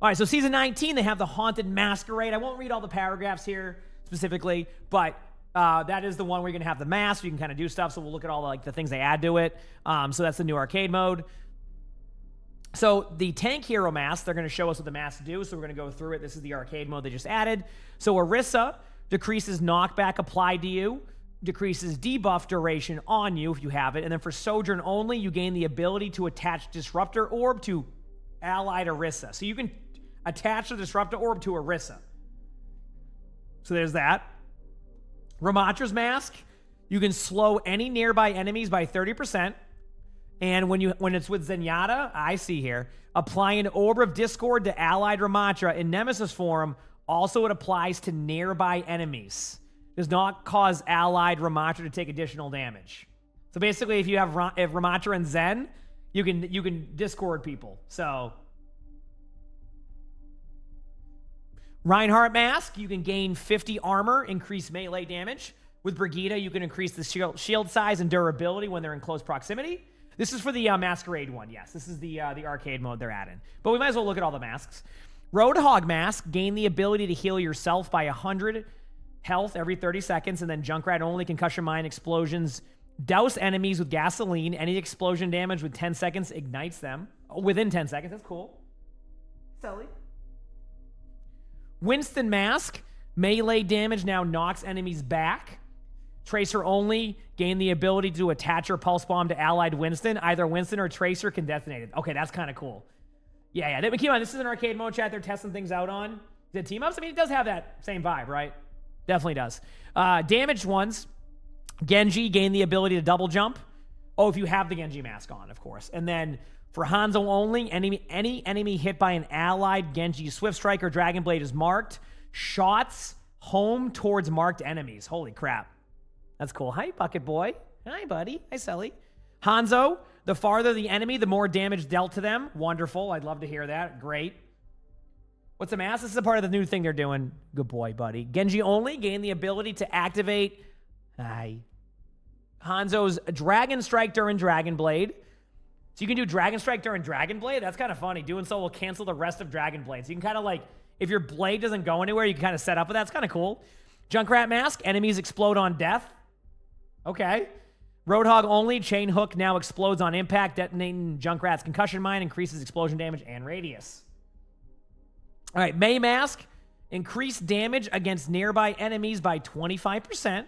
All right, so Season 19, they have the Haunted Masquerade. I won't read all the paragraphs here specifically, but that is the one where you're going to have the mask. You can kind of do stuff, so we'll look at all the things they add to it. So that's the new arcade mode. So the Tank Hero mask, they're going to show us what the masks do, so we're going to go through it. This is the arcade mode they just added. So Orisa decreases knockback applied to you, decreases debuff duration on you if you have it, and then for Sojourn only, you gain the ability to attach Disruptor Orb to allied Orisa. So you can attach the Disruptor Orb to Orisa. So there's that. Ramatra's mask, you can slow any nearby enemies by 30%. And when it's with Zenyatta, I see here, apply an Orb of Discord to allied Ramatra in Nemesis form. Also, it applies to nearby enemies. Does not cause allied Ramatra to take additional damage. So basically, if you have Ramatra and Zen, you can Discord people. So Reinhardt mask, you can gain 50 armor, increase melee damage. With Brigitte, you can increase the shield size and durability when they're in close proximity. This is for the Masquerade one, yes. This is the arcade mode they're adding. But we might as well look at all the masks. Roadhog mask, gain the ability to heal yourself by 100 health every 30 seconds, and then Junkrat only concussion mine explosions. Douse enemies with gasoline. Any explosion damage with 10 seconds ignites them. Within 10 seconds, that's cool. Silly. Winston mask, melee damage now knocks enemies back. Tracer only, gain the ability to attach or pulse bomb to allied Winston. Either Winston or Tracer can detonate it. Okay, that's kind of cool. Yeah. Keep in mind, this is an arcade mode chat they're testing things out on. The team-ups, I mean, it does have that same vibe, right? Definitely does. Damaged ones, Genji, gain the ability to double jump. Oh, if you have the Genji mask on, of course. And then for Hanzo only, any enemy hit by an allied Genji Swift Strike or Dragon Blade is marked. Shots home towards marked enemies. Holy crap. That's cool. Hi, Bucket Boy. Hi, buddy. Hi, Sully. Hanzo, the farther the enemy, the more damage dealt to them. Wonderful. I'd love to hear that. Great. What's the mask? This is a part of the new thing they're doing. Good boy, buddy. Genji only, gain the ability to activate Hanzo's Dragon Strike during Dragon Blade. So you can do Dragon Strike during Dragon Blade? That's kind of funny. Doing so will cancel the rest of Dragon Blade. So you can kind of like, if your blade doesn't go anywhere, you can kind of set up with that. It's kind of cool. Junkrat mask, enemies explode on death. Okay. Roadhog only, chain hook now explodes on impact, detonating Junkrat's concussion mine, increases explosion damage and radius. All right, Mei mask, increase damage against nearby enemies by 25%.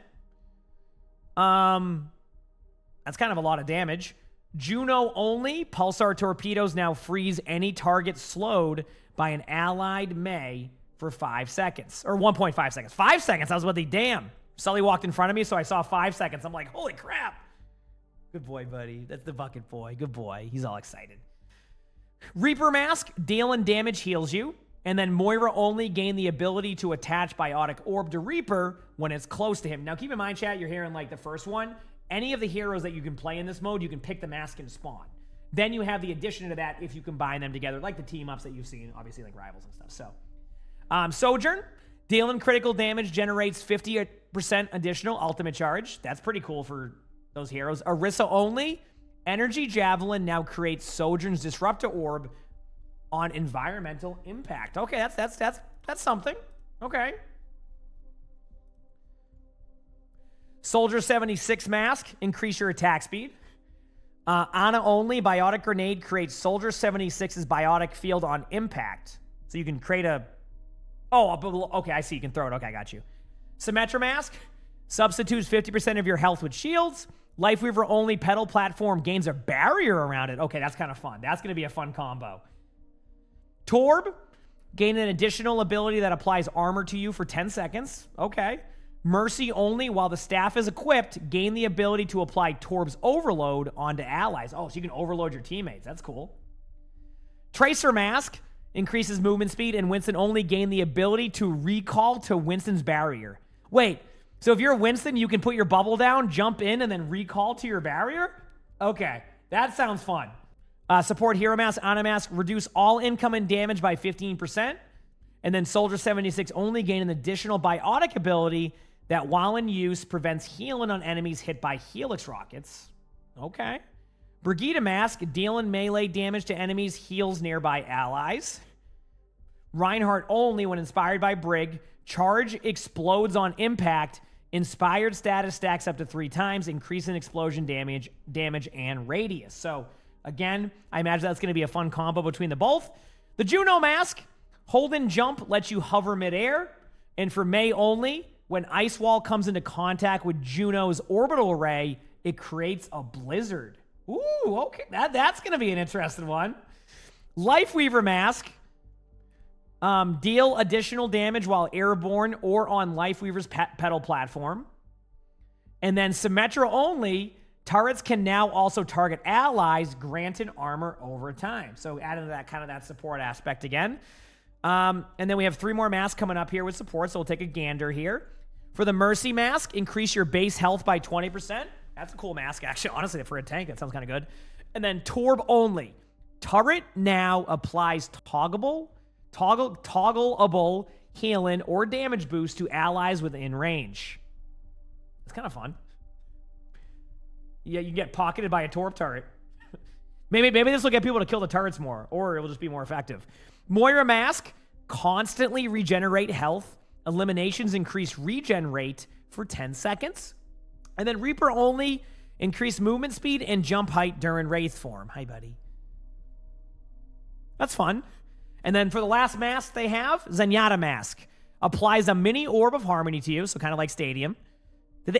That's kind of a lot of damage. Juno only, pulsar torpedoes now freeze any target slowed by an allied Mei for 5 seconds. Or 1.5 seconds. 5 seconds, I was about to damn. Sully walked in front of me, so I saw 5 seconds. I'm like, holy crap. Good boy, buddy. That's the bucket boy. Good boy. He's all excited. Reaper mask, dealing damage heals you. And then Moira only, gain the ability to attach Biotic Orb to Reaper when it's close to him. Now, keep in mind, chat, you're hearing like the first one. Any of the heroes that you can play in this mode, you can pick the mask and spawn. Then you have the addition to that if you combine them together, like the team-ups that you've seen, obviously, like Rivals and stuff. So, Sojourn, dealing critical damage, generates 50% additional ultimate charge. That's pretty cool for those heroes. Orisa only, Energy Javelin now creates Sojourn's Disruptor Orb on environmental impact. Okay, that's something. Okay. Soldier 76 mask, increase your attack speed. Ana only, Biotic Grenade creates Soldier 76's Biotic Field on impact. So you can create a... Oh, okay, I see. You can throw it. Okay, I got you. Symmetra mask, substitutes 50% of your health with shields. Lifeweaver only, pedal platform gains a barrier around it. Okay, that's kind of fun. That's going to be a fun combo. Torb, gain an additional ability that applies armor to you for 10 seconds. Okay. Mercy only, while the staff is equipped, gain the ability to apply Torb's Overload onto allies. Oh, so you can overload your teammates. That's cool. Tracer mask, increases movement speed, and Winston only, gain the ability to recall to Winston's barrier. Wait, so if you're Winston, you can put your bubble down, jump in, and then recall to your barrier? Okay, that sounds fun. Support Hero Mask, Ana Mask, reduce all incoming damage by 15%. And then Soldier 76 only, gain an additional Biotic ability that, while in use, prevents healing on enemies hit by Helix rockets. Okay. Brigitte Mask, dealing melee damage to enemies, heals nearby allies. Reinhardt only when inspired by Brig. Charge explodes on impact. Inspired status stacks up to 3 times, increasing explosion damage and radius. So, again, I imagine that's going to be a fun combo between the both. The Juno mask, hold and jump lets you hover midair. And for Mei only, when Ice Wall comes into contact with Juno's orbital ray, it creates a blizzard. Ooh, okay. That's going to be an interesting one. Lifeweaver mask. Deal additional damage while airborne or on Lifeweaver's pedal platform. And then Symmetra only, turrets can now also target allies, granted armor over time. So adding to that kind of that support aspect again. And then we have 3 more masks coming up here with support, so we'll take a gander here. For the Mercy mask, increase your base health by 20%. That's a cool mask, actually. Honestly, for a tank, that sounds kind of good. And then Torb only. Turret now applies toggleable healing or damage boost to allies within range. It's kind of fun. Yeah, you get pocketed by a Torb turret. maybe this will get people to kill the turrets more, or it will just be more effective. Moira mask, constantly regenerate health. Eliminations increase regen rate for 10 seconds. And then Reaper only, increase movement speed and jump height during Wraith form. Hi, buddy. That's fun. And then for the last mask they have, Zenyatta mask. Applies a mini Orb of Harmony to you, so kind of like Stadium.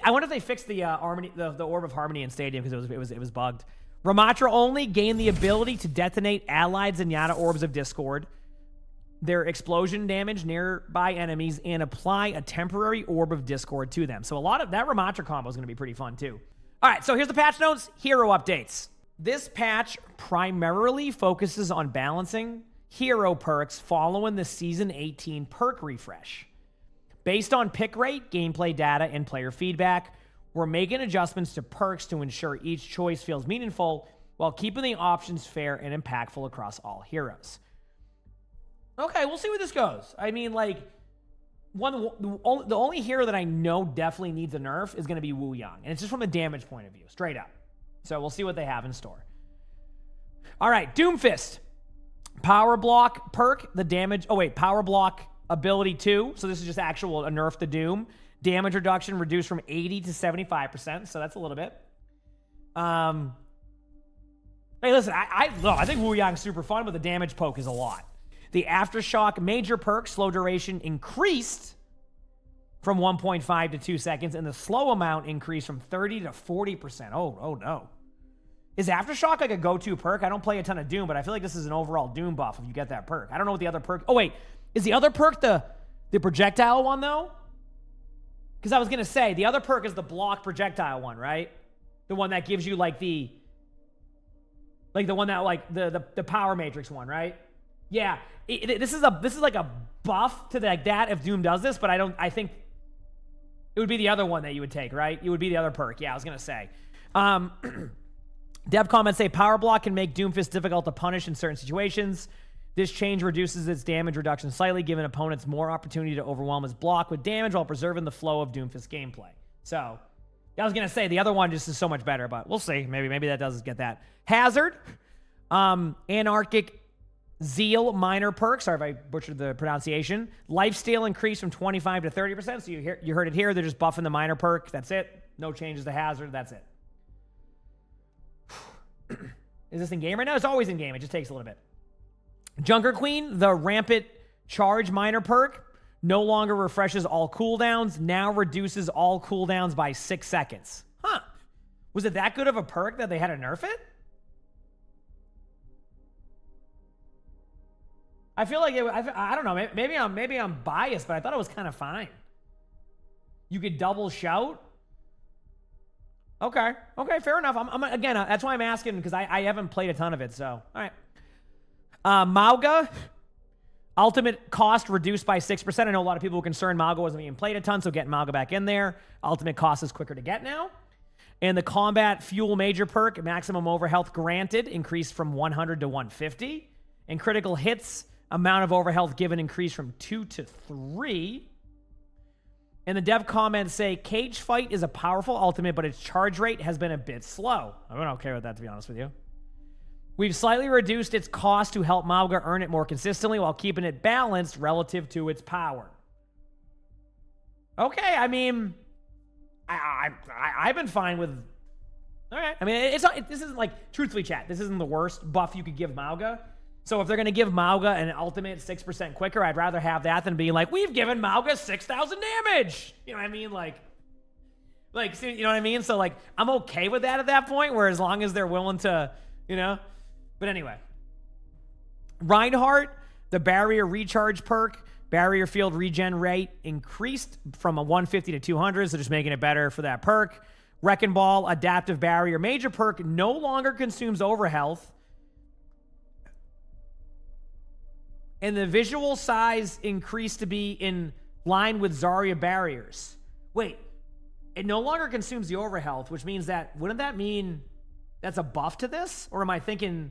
I wonder if they fixed the Orb of Harmony in Stadium because it was bugged. Ramatra only, gain the ability to detonate allied Zenyatta Orbs of Discord, their explosion damage nearby enemies, and apply a temporary Orb of Discord to them. So a lot of that Ramatra combo is going to be pretty fun too. All right, so here's the patch notes, hero updates. This patch primarily focuses on balancing hero perks following the Season 18 perk refresh. Based on pick rate, gameplay data, and player feedback, we're making adjustments to perks to ensure each choice feels meaningful while keeping the options fair and impactful across all heroes. Okay, we'll see where this goes. I mean, like, the only hero that I know definitely needs a nerf is going to be Wu Yang, and it's just from a damage point of view, straight up. So we'll see what they have in store. All right, Doomfist. Power block perk, the damage. Oh, wait, power block ability 2. So this is just a nerf to Doom. Damage reduction reduced from 80 to 75%. So that's a little bit. Hey, listen, I think Wu Yang's super fun, but the damage poke is a lot. The Aftershock major perk, slow duration increased from 1.5 to 2 seconds, and the slow amount increased from 30 to 40%. Oh no. Is Aftershock like a go-to perk? I don't play a ton of Doom, but I feel like this is an overall Doom buff if you get that perk. I don't know what the other perk... Oh, wait. Is the other perk the projectile one, though? Because I was going to say, the other perk is the block projectile one, right? The one that gives you, like, the one that, like, the power matrix one, right? Yeah. This is like a buff to like that if Doom does this, but I think it would be the other one that you would take, right? It would be the other perk. Yeah, I was going to say. Dev comments say power block can make Doomfist difficult to punish in certain situations. This change reduces its damage reduction slightly, giving opponents more opportunity to overwhelm his block with damage while preserving the flow of Doomfist gameplay. So, I was going to say the other one just is so much better, but we'll see. Maybe that does get that. Hazard. Anarchic Zeal minor perk. Sorry if I butchered the pronunciation. Lifesteal increased from 25 to 30%. So you heard it here. They're just buffing the minor perk. That's it. No changes to Hazard. That's it. Is this in game right now? It's always in game. It just takes a little bit. Junker Queen, the rampant charge minor perk, no longer refreshes all cooldowns, now reduces all cooldowns by 6 seconds. Huh. Was it that good of a perk that they had to nerf it? I feel like I don't know. Maybe I'm biased, but I thought it was kind of fine. You could double shout. Okay, fair enough. I'm again. That's why I'm asking because I haven't played a ton of it. So all right. Mauga, ultimate cost reduced by 6%. I know a lot of people were concerned Mauga wasn't being played a ton, so getting Mauga back in there. Ultimate cost is quicker to get now. And the combat fuel major perk, maximum overhealth granted, increased from 100 to 150. And critical hits, amount of overhealth given increased from 2 to 3. And the dev comments say, Cage Fight is a powerful ultimate, but its charge rate has been a bit slow. I'm okay with that, to be honest with you. We've slightly reduced its cost to help Mauga earn it more consistently while keeping it balanced relative to its power. Okay, I mean, I've been fine with... All right. I mean, this isn't like, truthfully, chat, this isn't the worst buff you could give Mauga. So if they're going to give Mauga an ultimate 6% quicker, I'd rather have that than being like, we've given Mauga 6,000 damage. You know what I mean? Like, you know what I mean? So, like, I'm okay with that at that point, where as long as they're willing to, you know. But anyway. Reinhardt, the barrier recharge perk, barrier field regen rate increased from a 150 to 200, so just making it better for that perk. Wrecking Ball, adaptive barrier, major perk, no longer consumes overhealth. And the visual size increased to be in line with Zarya barriers. Wait, it no longer consumes the overhealth, which means that, wouldn't that mean that's a buff to this? Or am I thinking...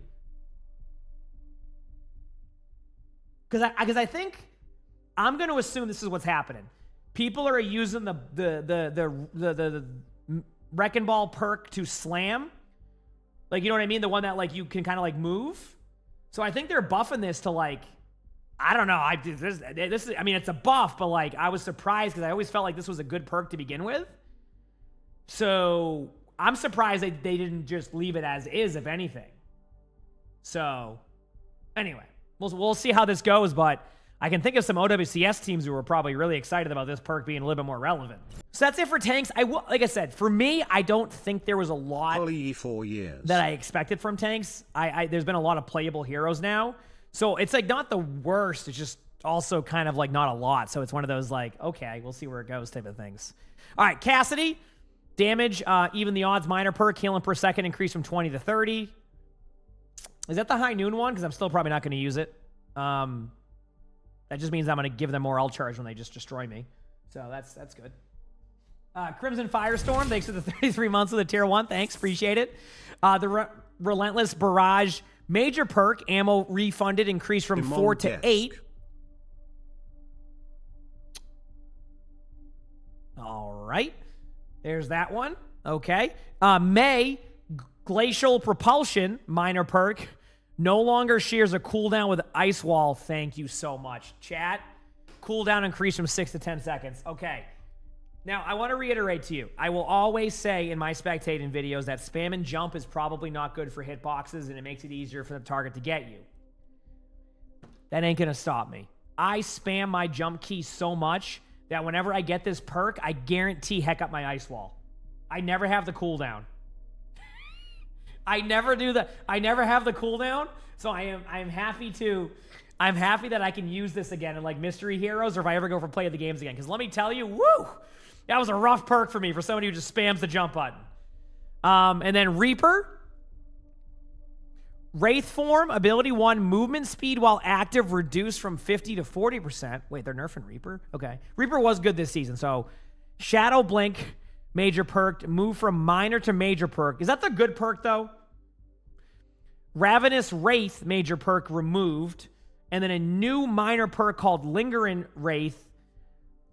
Because I think, I'm going to assume this is what's happening. People are using the Wrecking Ball perk to slam. Like, you know what I mean? The one that, like, you can kind of, like, move. So I think they're buffing this to, like, I don't know. This is, I mean, it's a buff, but, like, I was surprised because I always felt like this was a good perk to begin with. So I'm surprised they didn't just leave it as is, if anything. So anyway, we'll see how this goes, but I can think of some OWCS teams who were probably really excited about this perk being a little bit more relevant. So that's it for tanks. Like I said, for me, I don't think there was a lot 4 years that I expected from tanks. There's been a lot of playable heroes now. So it's like not the worst. It's just also kind of like not a lot. So it's one of those like, okay, we'll see where it goes type of things. All right, Cassidy. Damage, even the odds minor perk, healing per second increased from 20 to 30. Is that the high noon one? Because I'm still probably not going to use it. That just means I'm going to give them more ult charge when they just destroy me. So that's good. Crimson Firestorm, thanks for the 33 months of the tier 1. Thanks, appreciate it. The Relentless Barrage, major perk, ammo refunded, increased from 4 to 8. All right. There's that one. Okay. May, Glacial Propulsion, minor perk, no longer shares a cooldown with Ice Wall. Thank you so much. Chat, cooldown increased from 6 to 10 seconds. Okay. Now, I want to reiterate to you, I will always say in my spectating videos that spam and jump is probably not good for hitboxes, and it makes it easier for the target to get you. That ain't going to stop me. I spam my jump key so much that whenever I get this perk, I guarantee heck up my Ice Wall. I never have the cooldown. I never do that. I never have the cooldown, so I'm happy that I can use this again in like mystery heroes, or if I ever go for play of the games again. Because let me tell you, woo, that was a rough perk for me for somebody who just spams the jump button. And then Reaper, Wraith Form, ability 1, movement speed while active reduced from 50 to 40%. Wait, they're nerfing Reaper? Okay. Reaper was good this season, so Shadow Blink, major perk, move from minor to major perk. Is that the good perk, though? Ravenous Wraith, major perk, removed. And then a new minor perk called Lingering Wraith.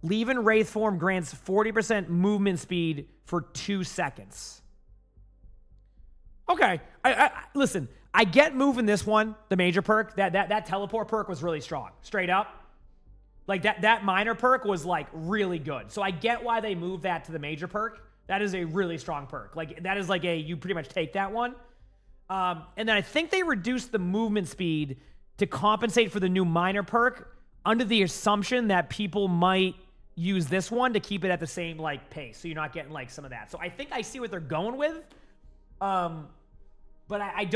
Leaving Wraith Form grants 40% movement speed for 2 seconds. Okay. Listen, I get moving this one, the major perk. That teleport perk was really strong. Straight up. Like, that minor perk was, like, really good. So I get why they moved that to the major perk. That is a really strong perk. Like, that is like you pretty much take that one. And then I think they reduced the movement speed to compensate for the new minor perk under the assumption that people might use this one to keep it at the same, like, pace. So you're not getting, like, some of that. So I think I see what they're going with. But I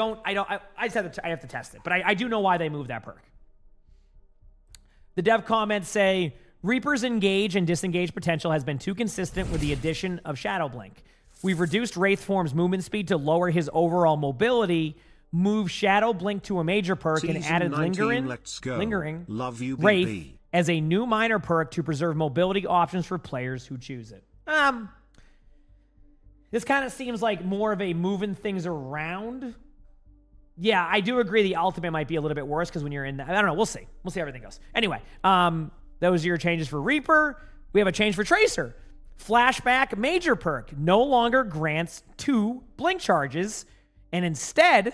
have to test it. But I do know why they moved that perk. The dev comments say, Reaper's engage and disengage potential has been too consistent with the addition of Shadow Blink. We've reduced Wraith Form's movement speed to lower his overall mobility, moved Shadow Blink to a major perk, and added Lingering Love you, Wraith BB. as a new minor perk to preserve mobility options for players who choose it. This kind of seems like more of a moving things around. Yeah, I do agree the ultimate might be a little bit worse because when you're in... I don't know. We'll see. We'll see how everything goes. Anyway, those are your changes for Reaper. We have a change for Tracer. Flashback major perk no longer grants 2 blink charges, and instead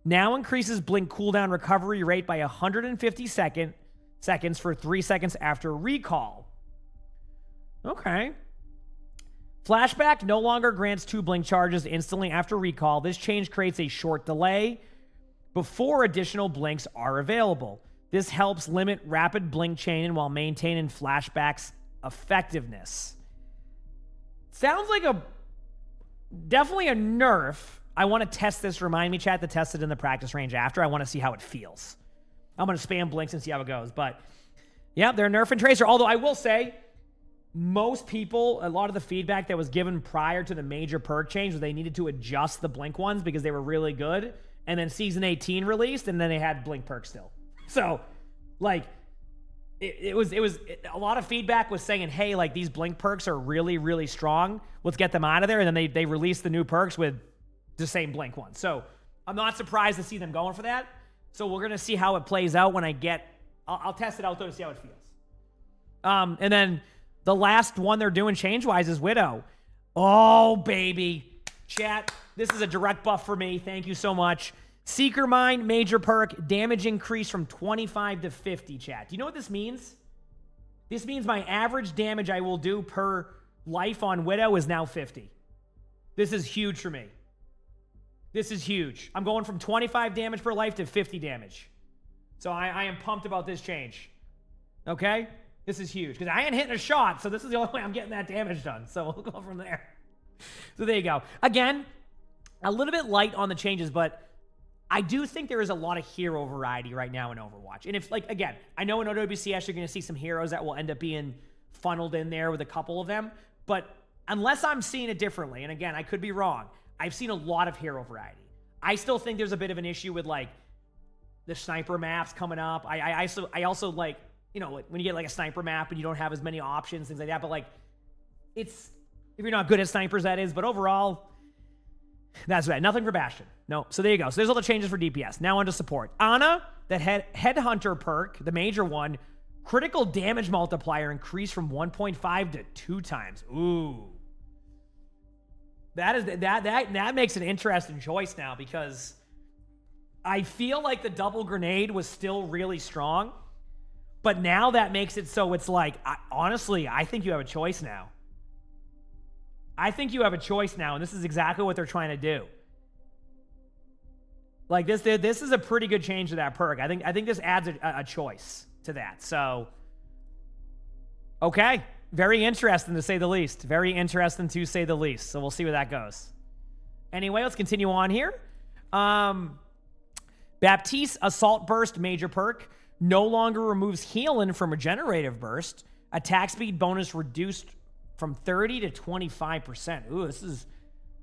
Now increases blink cooldown recovery rate by 150 seconds for 3 seconds after recall. Okay. Flashback no longer grants 2 blink charges instantly after recall. This change creates a short delay before additional blinks are available. This helps limit rapid blink chaining while maintaining flashback's effectiveness. Sounds like definitely a nerf. I want to test this. Remind me, chat, to test it in the practice range after. I want to see how it feels. I'm going to spam blinks and see how it goes. But yeah, they're nerfing Tracer. Although I will say, most people, a lot of the feedback that was given prior to the major perk change was they needed to adjust the blink ones because they were really good. And then Season 18 released, and then they had blink perks still. So, like, it was a lot of feedback was saying, hey, like, these blink perks are really, really strong. Let's get them out of there. And then they released the new perks with the same blink ones. So I'm not surprised to see them going for that. So we're going to see how it plays out when I'll test it out, though, to see how it feels. And then the last one they're doing change-wise is Widow. Oh, baby. Chat, this is a direct buff for me. Thank you so much. Seeker Mind, major perk, damage increase from 25 to 50, chat. Do you know what this means? This means my average damage I will do per life on Widow is now 50. This is huge for me. This is huge. I'm going from 25 damage per life to 50 damage. So I am pumped about this change. Okay? This is huge. Because I ain't hitting a shot, so this is the only way I'm getting that damage done. So we'll go from there. So there you go. Again, a little bit light on the changes, but I do think there is a lot of hero variety right now in Overwatch. And if, like, again, I know in OWCS you're going to see some heroes that will end up being funneled in there with a couple of them, but unless I'm seeing it differently, and again, I could be wrong, I've seen a lot of hero variety. I still think there's a bit of an issue with, like, the sniper maps coming up. I also like, you know, when you get, like, a sniper map and you don't have as many options, things like that, but, like, it's, if you're not good at snipers, that is, but overall, that's right. Nothing for Bastion. No. So there you go. So there's all the changes for DPS. Now on to support. Ana, that Headhunter perk, the major one, critical damage multiplier increased from 1.5 to 2 times. Ooh. That makes an interesting choice now because I feel like the double grenade was still really strong, but now that makes it so it's like, honestly, I think you have a choice now. I think you have a choice now, and this is exactly what they're trying to do. Like, this is a pretty good change to that perk. I think this adds a choice to that. So, okay. Very interesting, to say the least. Very interesting, to say the least. So we'll see where that goes. Anyway, let's continue on here. Baptiste Assault Burst major perk no longer removes healing from regenerative burst. Attack speed bonus reduced from 30 to 25%. Ooh, this is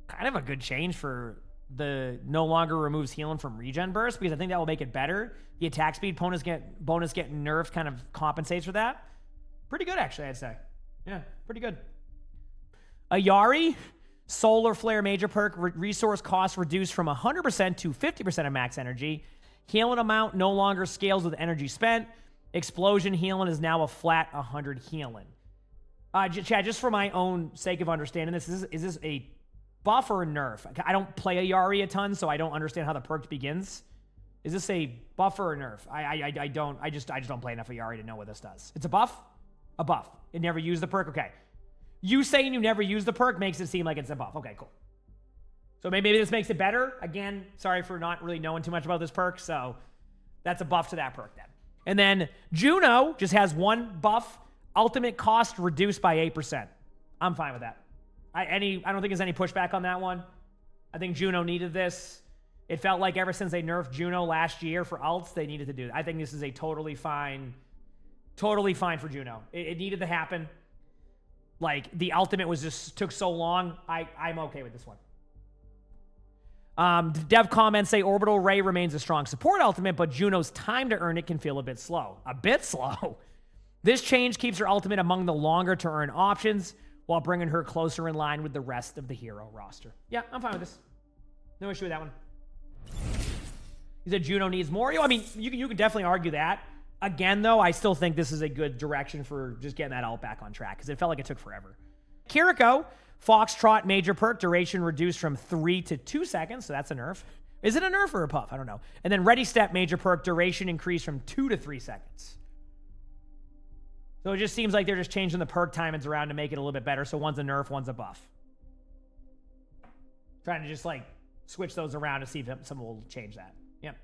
kind of a good change for the no longer removes healing from regen burst, because I think that will make it better. The attack speed bonus getting nerfed kind of compensates for that. Pretty good, actually, I'd say. Yeah, pretty good. Ayari, Solar Flare major perk, resource cost reduced from 100% to 50% of max energy. Healing amount no longer scales with energy spent. Explosion healing is now a flat 100 healing. Chad, just for my own sake of understanding this, is this a buff or a nerf? I don't play Ayari a ton, so I don't understand how the perk begins. Is this a buff or a nerf? I just don't play enough Ayari to know what this does. It's a buff? A buff. It never used the perk? Okay. You saying you never use the perk makes it seem like it's a buff. Okay, cool. So maybe this makes it better. Again, sorry for not really knowing too much about this perk, so that's a buff to that perk then. And then Juno just has one buff. Ultimate cost reduced by 8%. I'm fine with that. I don't think there's any pushback on that one. I think Juno needed this. It felt like ever since they nerfed Juno last year for alts, they needed to do it. I think this is a totally fine for Juno. It needed to happen. Like, the ultimate took so long. I'm okay with this one. Dev comments say Orbital Ray remains a strong support ultimate, but Juno's time to earn it can feel a bit slow. A bit slow. This change keeps her ultimate among the longer to earn options while bringing her closer in line with the rest of the hero roster. Yeah, I'm fine with this. No issue with that one. You said Juno needs more? I mean, you can definitely argue that. Again, though, I still think this is a good direction for just getting that ult back on track, because it felt like it took forever. Kiriko, Foxtrot major perk, duration reduced from 3 to 2 seconds, so that's a nerf. Is it a nerf or a puff? I don't know. And then Ready Step major perk duration increased from 2 to 3 seconds. So it just seems like they're just changing the perk timings around to make it a little bit better. So one's a nerf, one's a buff. Trying to just like switch those around to see if someone will change that. Yep.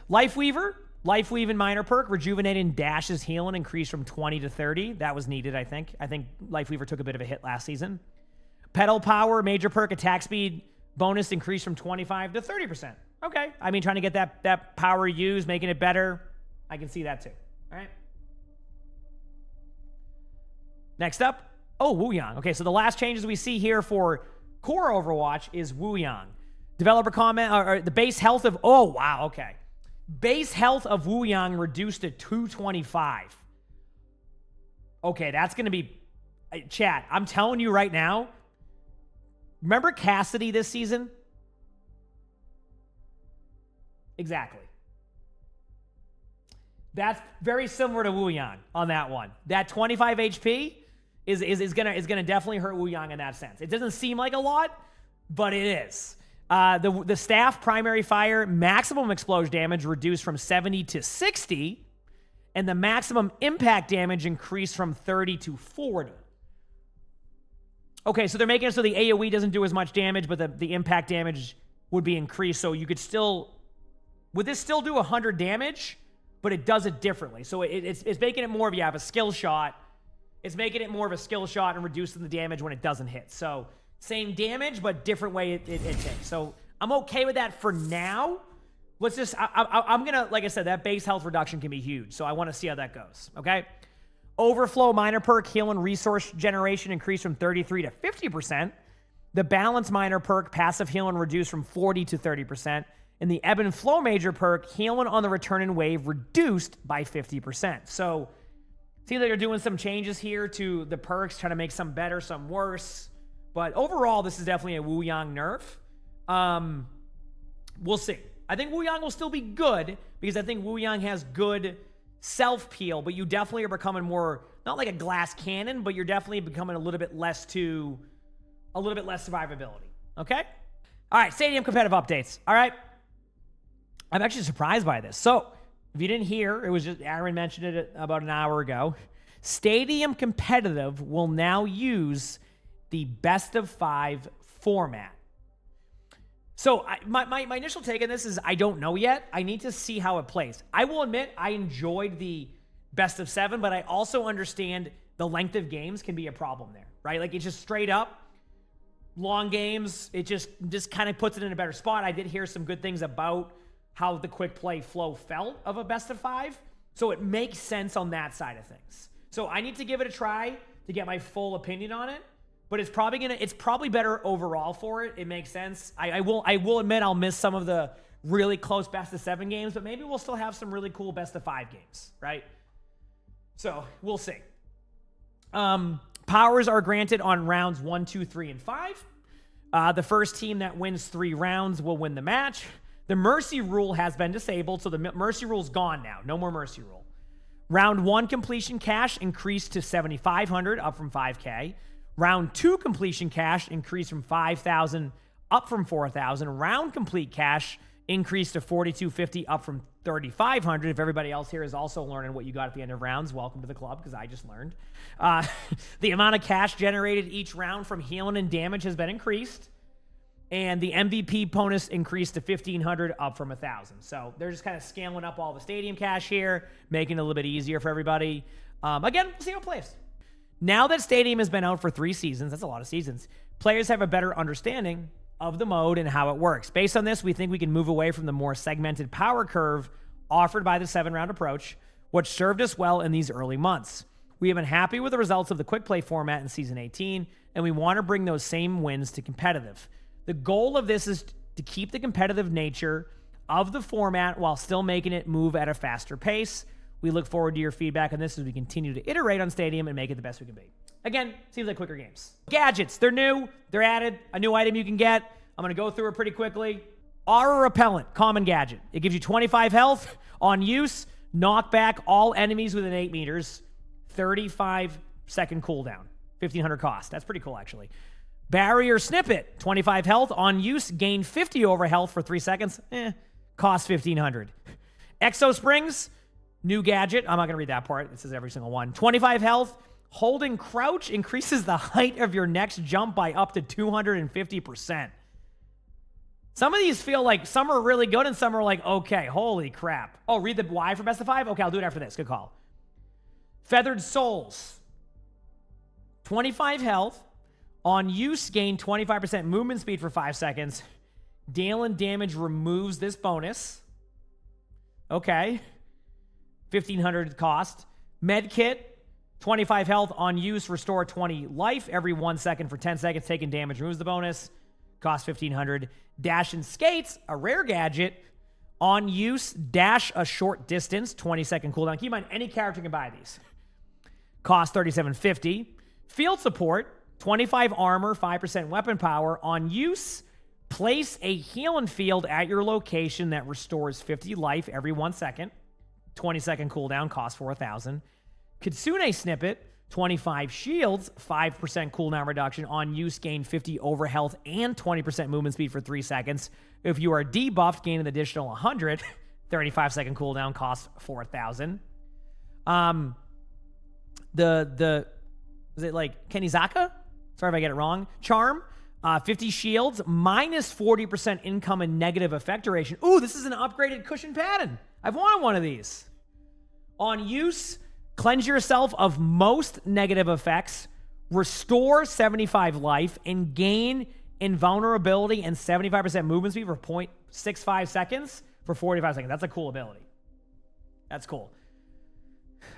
Lifeweaver. Lifeweave and minor perk. Rejuvenating dashes healing increased from 20 to 30. That was needed, I think. I think Lifeweaver took a bit of a hit last season. Pedal power, major perk attack speed bonus increased from 25 to 30%. Okay. I mean, trying to get that power used, making it better. I can see that too. All right. Next up. Oh, Wuyang. Okay, so the last changes we see here for core Overwatch is Wuyang. Developer comment, or the base health of, oh, wow, okay. Base health of Wuyang reduced to 225. Okay, that's going to be, chat, I'm telling you right now, remember Cassidy this season? Exactly. That's very similar to Wuyang on that one. That 25 HP is gonna definitely hurt Wuyang in that sense. It doesn't seem like a lot, but it is. The staff primary fire maximum explosion damage reduced from 70 to 60, and the maximum impact damage increased from 30 to 40. Okay, so they're making it so the AoE doesn't do as much damage, but the impact damage would be increased. So you could still, would this still do 100 damage? But it does it differently. So it's making it more of, you have a skill shot. It's making it more of a skill shot and reducing the damage when it doesn't hit. So same damage, but different way it hits. So I'm okay with that for now. Let's just, I'm going to, like I said, that base health reduction can be huge. So I want to see how that goes, okay? Overflow minor perk heal and resource generation increased from 33 to 50%. The balance minor perk passive healing reduced from 40 to 30%. And the ebb and flow major perk, healing on the return and wave, reduced by 50%. So, it seems like they're doing some changes here to the perks, trying to make some better, some worse. But overall, this is definitely a Wuyang nerf. We'll see. I think Wuyang will still be good, because I think Wuyang has good self-peel, but you definitely are becoming more, not like a glass cannon, but you're definitely becoming a little bit less survivability. Okay? All right, stadium competitive updates. All right. I'm actually surprised by this. So, if you didn't hear, it was just Aaron mentioned it about an hour ago. Stadium competitive will now use the best of 5 format. So, my initial take on this is I don't know yet. I need to see how it plays. I will admit I enjoyed the best of 7, but I also understand the length of games can be a problem there, right? Like, it's just straight up long games. It just kind of puts it in a better spot. I did hear some good things about how the quick play flow felt of a best of 5. So it makes sense on that side of things. So I need to give it a try to get my full opinion on it, but it's probably better overall for it. It makes sense. I will admit I'll miss some of the really close best of 7 games, but maybe we'll still have some really cool best of 5 games, right? So we'll see. Powers are granted on rounds 1, 2, 3, and 5. The first team that wins 3 rounds will win the match. The Mercy rule has been disabled, so the Mercy rule's gone now. No more Mercy rule. Round 1 completion cash increased to 7,500, up from 5K. Round 2 completion cash increased from 5,000, up from 4,000. Round complete cash increased to 4,250, up from 3,500. If everybody else here is also learning what you got at the end of rounds, welcome to the club, because I just learned. The amount of cash generated each round from healing and damage has been increased. And the MVP bonus increased to 1,500, up from 1,000. So they're just kind of scaling up all the stadium cash here, making it a little bit easier for everybody. Again, we'll see how it plays. Now that Stadium has been out for 3 seasons, that's a lot of seasons, players have a better understanding of the mode and how it works. Based on this, we think we can move away from the more segmented power curve offered by the 7-round approach, which served us well in these early months. We have been happy with the results of the quick play format in Season 18, and we want to bring those same wins to competitive. The goal of this is to keep the competitive nature of the format while still making it move at a faster pace. We look forward to your feedback on this as we continue to iterate on Stadium and make it the best we can be. Again, seems like quicker games. Gadgets, they're new. They're added. A new item you can get. I'm going to go through it pretty quickly. Aura Repellent, common gadget. It gives you 25 health on use. Knock back all enemies within 8 meters. 35-second cooldown. 1,500 cost. That's pretty cool, actually. Barrier Snippet, 25 health. On use, gain 50 over health for 3 seconds. Cost 1,500. Exo Springs, new gadget. I'm not going to read that part. This is every single one. 25 health. Holding crouch increases the height of your next jump by up to 250%. Some of these feel like some are really good and some are like, okay, holy crap. Oh, read the Y for best of 5? Okay, I'll do it after this. Good call. Feathered Souls. 25 health. On use, gain 25% movement speed for 5 seconds. Dealing damage removes this bonus. Okay. 1,500 cost. Med Kit. 25 health. On use, restore 20 life every 1 second for 10 seconds. Taking damage removes the bonus. Cost 1,500. Dash and Skates, a rare gadget. On use, dash a short distance. 20-second cooldown. Keep in mind, any character can buy these. Cost 3,750. Field Support. 25 armor, 5% weapon power. On use, place a healing field at your location that restores 50 life every 1 second. 20-second cooldown, cost 4,000. Kitsune Snippet, 25 shields, 5% cooldown reduction. On use, gain 50 over health and 20% movement speed for 3 seconds. If you are debuffed, gain an additional 100. 35-second cooldown, cost 4,000. Is it like Kenizaka? Sorry if I get it wrong. Charm, 50 shields, minus 40% income and negative effect duration. Ooh, this is an upgraded cushion pattern. I've wanted one of these. On use, cleanse yourself of most negative effects, restore 75 life, and gain invulnerability and 75% movement speed for 0.65 seconds for 45 seconds. That's a cool ability. That's cool.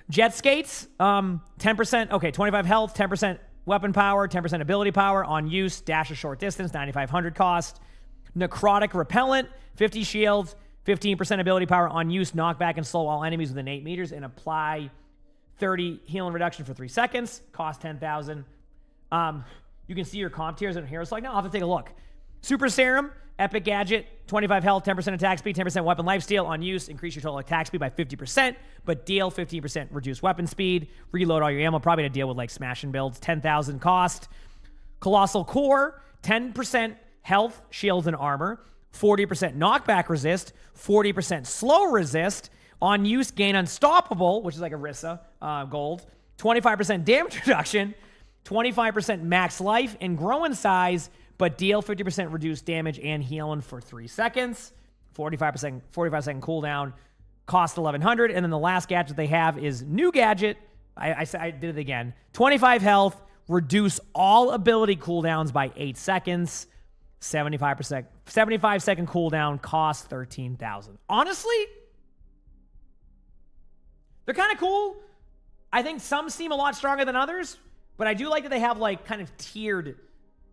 Jet Skates, 10%, okay, 25 health, 10% weapon power, 10% ability power. On use, dash a short distance, 9,500 cost. Necrotic Repellent, 50 shields, 15% ability power. On use, knock back and slow all enemies within 8 meters and apply 30 healing reduction for 3 seconds. Cost 10,000. You can see your comp tiers in here. So like, no, I'll have to take a look. Super Serum, epic gadget, 25 health, 10% attack speed, 10% weapon lifesteal. On use, increase your total attack speed by 50%, but deal 15% reduced weapon speed. Reload all your ammo, probably to deal with like smashing builds. 10,000 cost. Colossal Core, 10% health, shields, and armor. 40% knockback resist, 40% slow resist. On use, gain unstoppable, which is like Orisa, gold. 25% damage reduction, 25% max life, and grow in size, but deal 50% reduced damage and healing for 3 seconds. 45% cooldown, cost 1,100. And then the last gadget they have is new gadget. I did it again. 25 health, reduce all ability cooldowns by 8 seconds. 75 second cooldown, cost 13,000. Honestly, they're kind of cool. I think some seem a lot stronger than others, but I do like that they have like kind of tiered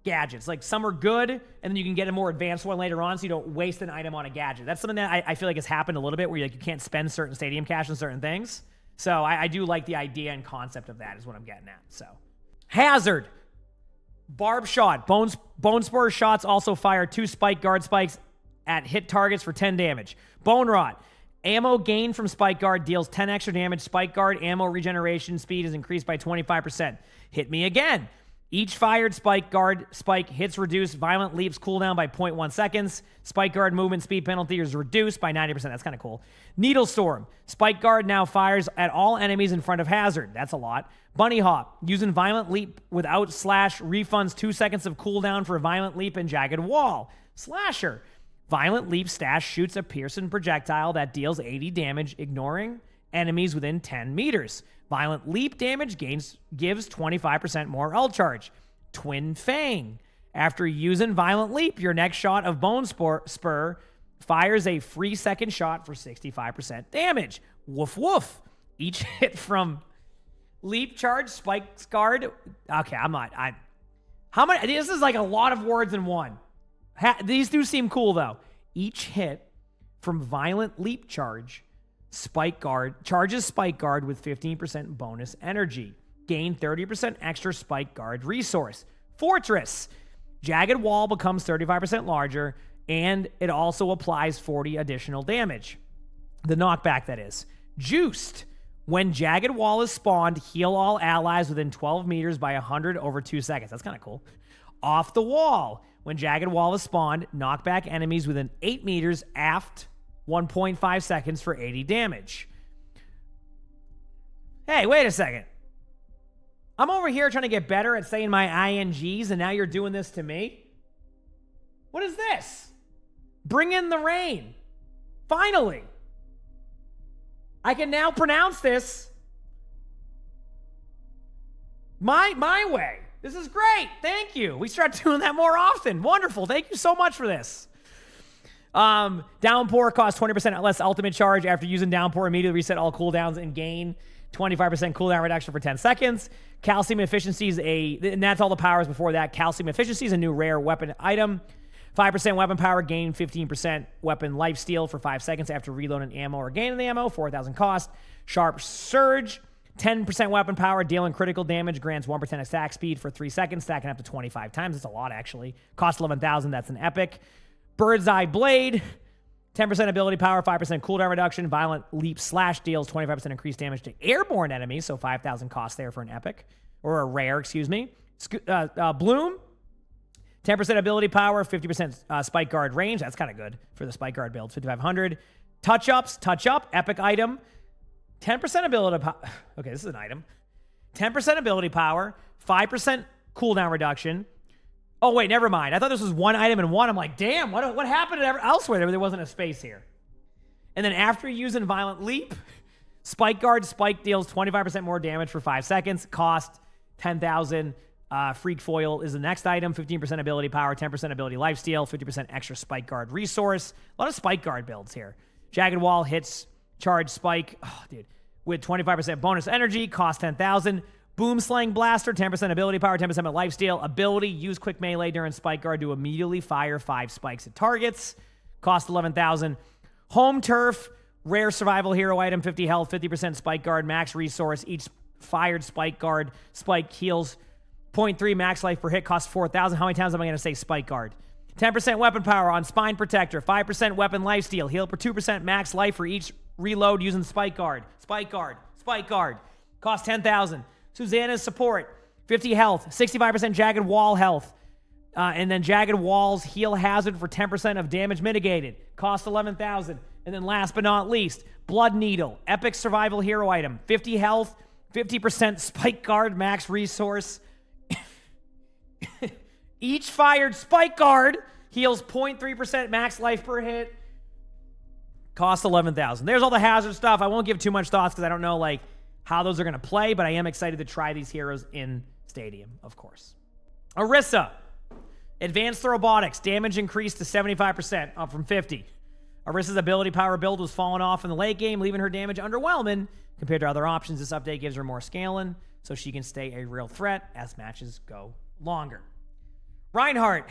gadgets. Like some are good, and then you can get a more advanced one later on, so you don't waste an item on a gadget. That's something that I feel like has happened a little bit, where you can't spend certain stadium cash on certain things. So I do like the idea and concept of that is what I'm getting at. So Hazard, Barb Shot, Bone Spore shots also fire 2 spike guard spikes at hit targets for 10 damage. Bone Rot, ammo gain from spike guard deals 10 extra damage. Spike guard ammo regeneration speed is increased by 25%. Hit me again. Each fired spike guard spike hits reduced. Violent leaps cooldown by 0.1 seconds. Spike guard movement speed penalty is reduced by 90%. That's kind of cool. Needle Storm. Spike guard now fires at all enemies in front of Hazard. That's a lot. Bunny Hop. Using Violent Leap without slash refunds 2 seconds of cooldown for Violent Leap and Jagged Wall. Slasher. Violent Leap stash shoots a piercing projectile that deals 80 damage, ignoring enemies within 10 meters. Violent Leap damage gives 25% more L charge. Twin Fang. After using Violent Leap, your next shot of Bone Spur fires a free second shot for 65% damage. Woof woof. Each hit from Leap Charge, Spike Guard. Okay, how many? This is like a lot of words in one. These do seem cool though. Each hit from Violent Leap Charge, Spike Guard charges Spike Guard with 15% bonus energy. Gain 30% extra Spike Guard resource. Fortress. Jagged Wall becomes 35% larger, and it also applies 40 additional damage. The knockback, that is. Juiced. When Jagged Wall is spawned, heal all allies within 12 meters by 100 over 2 seconds. That's kind of cool. Off the wall. When Jagged Wall is spawned, knock back enemies within 8 meters aft 1.5 seconds for 80 damage. Hey, wait a second. I'm over here trying to get better at saying my INGs, and now you're doing this to me? What is this? Bring in the rain. Finally. I can now pronounce this my way. This is great. Thank you. We start doing that more often. Wonderful. Thank you so much for this. Downpour costs 20% less ultimate charge. After using Downpour, immediately reset all cooldowns and gain 25% cooldown reduction for 10 seconds. Calcium Efficiency is and that's all the powers before that. Calcium Efficiency is a new rare weapon item. 5% weapon power, gain 15% weapon lifesteal for 5 seconds after reloading ammo or gaining the ammo, 4,000 cost. Sharp Surge, 10% weapon power, dealing critical damage, grants 1% attack speed for 3 seconds, stacking up to 25 times. That's a lot, actually. Cost 11,000, that's an epic. Bird's Eye Blade, 10% ability power, 5% cooldown reduction. Violent Leap Slash deals 25% increased damage to airborne enemies, so 5,000 cost there for an epic. Or a rare, excuse me. Bloom, 10% ability power, 50% spike guard range. That's kind of good for the spike guard build. 5,500. Touch up, epic item. 10% ability power. Okay, this is an item. 10% ability power, 5% cooldown reduction. Oh, wait, never mind. I thought this was one item and one. I'm like, damn, what happened elsewhere? There wasn't a space here. And then after using Violent Leap, spike guard spike deals 25% more damage for 5 seconds. Cost 10,000. Freak Foil is the next item. 15% ability power, 10% ability lifesteal, 50% extra spike guard resource. A lot of spike guard builds here. Jagged Wall hits charge spike, with 25% bonus energy, cost 10,000. Boom Slang Blaster, 10% ability power, 10% lifesteal. Ability, use quick melee during spike guard to immediately fire 5 spikes at targets. Cost 11,000. Home Turf, rare survival hero item, 50 health, 50% spike guard, max resource. Each fired spike guard spike heals 0.3 max life per hit, costs 4,000. How many times am I going to say spike guard? 10% weapon power on Spine Protector, 5% weapon lifesteal, heal for 2% max life for each reload using spike guard. Spike guard, spike guard. Cost 10,000. Susanna's support, 50 health, 65% jagged wall health. And then jagged walls heal hazard for 10% of damage mitigated. Cost 11,000. And then last but not least, Blood Needle, epic survival hero item, 50 health, 50% spike guard max resource. Each fired spike guard heals 0.3% max life per hit. Cost 11,000. There's all the hazard stuff. I won't give too much thoughts because I don't know how those are going to play, but I am excited to try these heroes in Stadium, of course. Orisa, advanced robotics, damage increased to 75%, up from 50. Orisa's ability power build was falling off in the late game, leaving her damage underwhelming compared to other options. This update gives her more scaling, so she can stay a real threat as matches go longer. Reinhardt,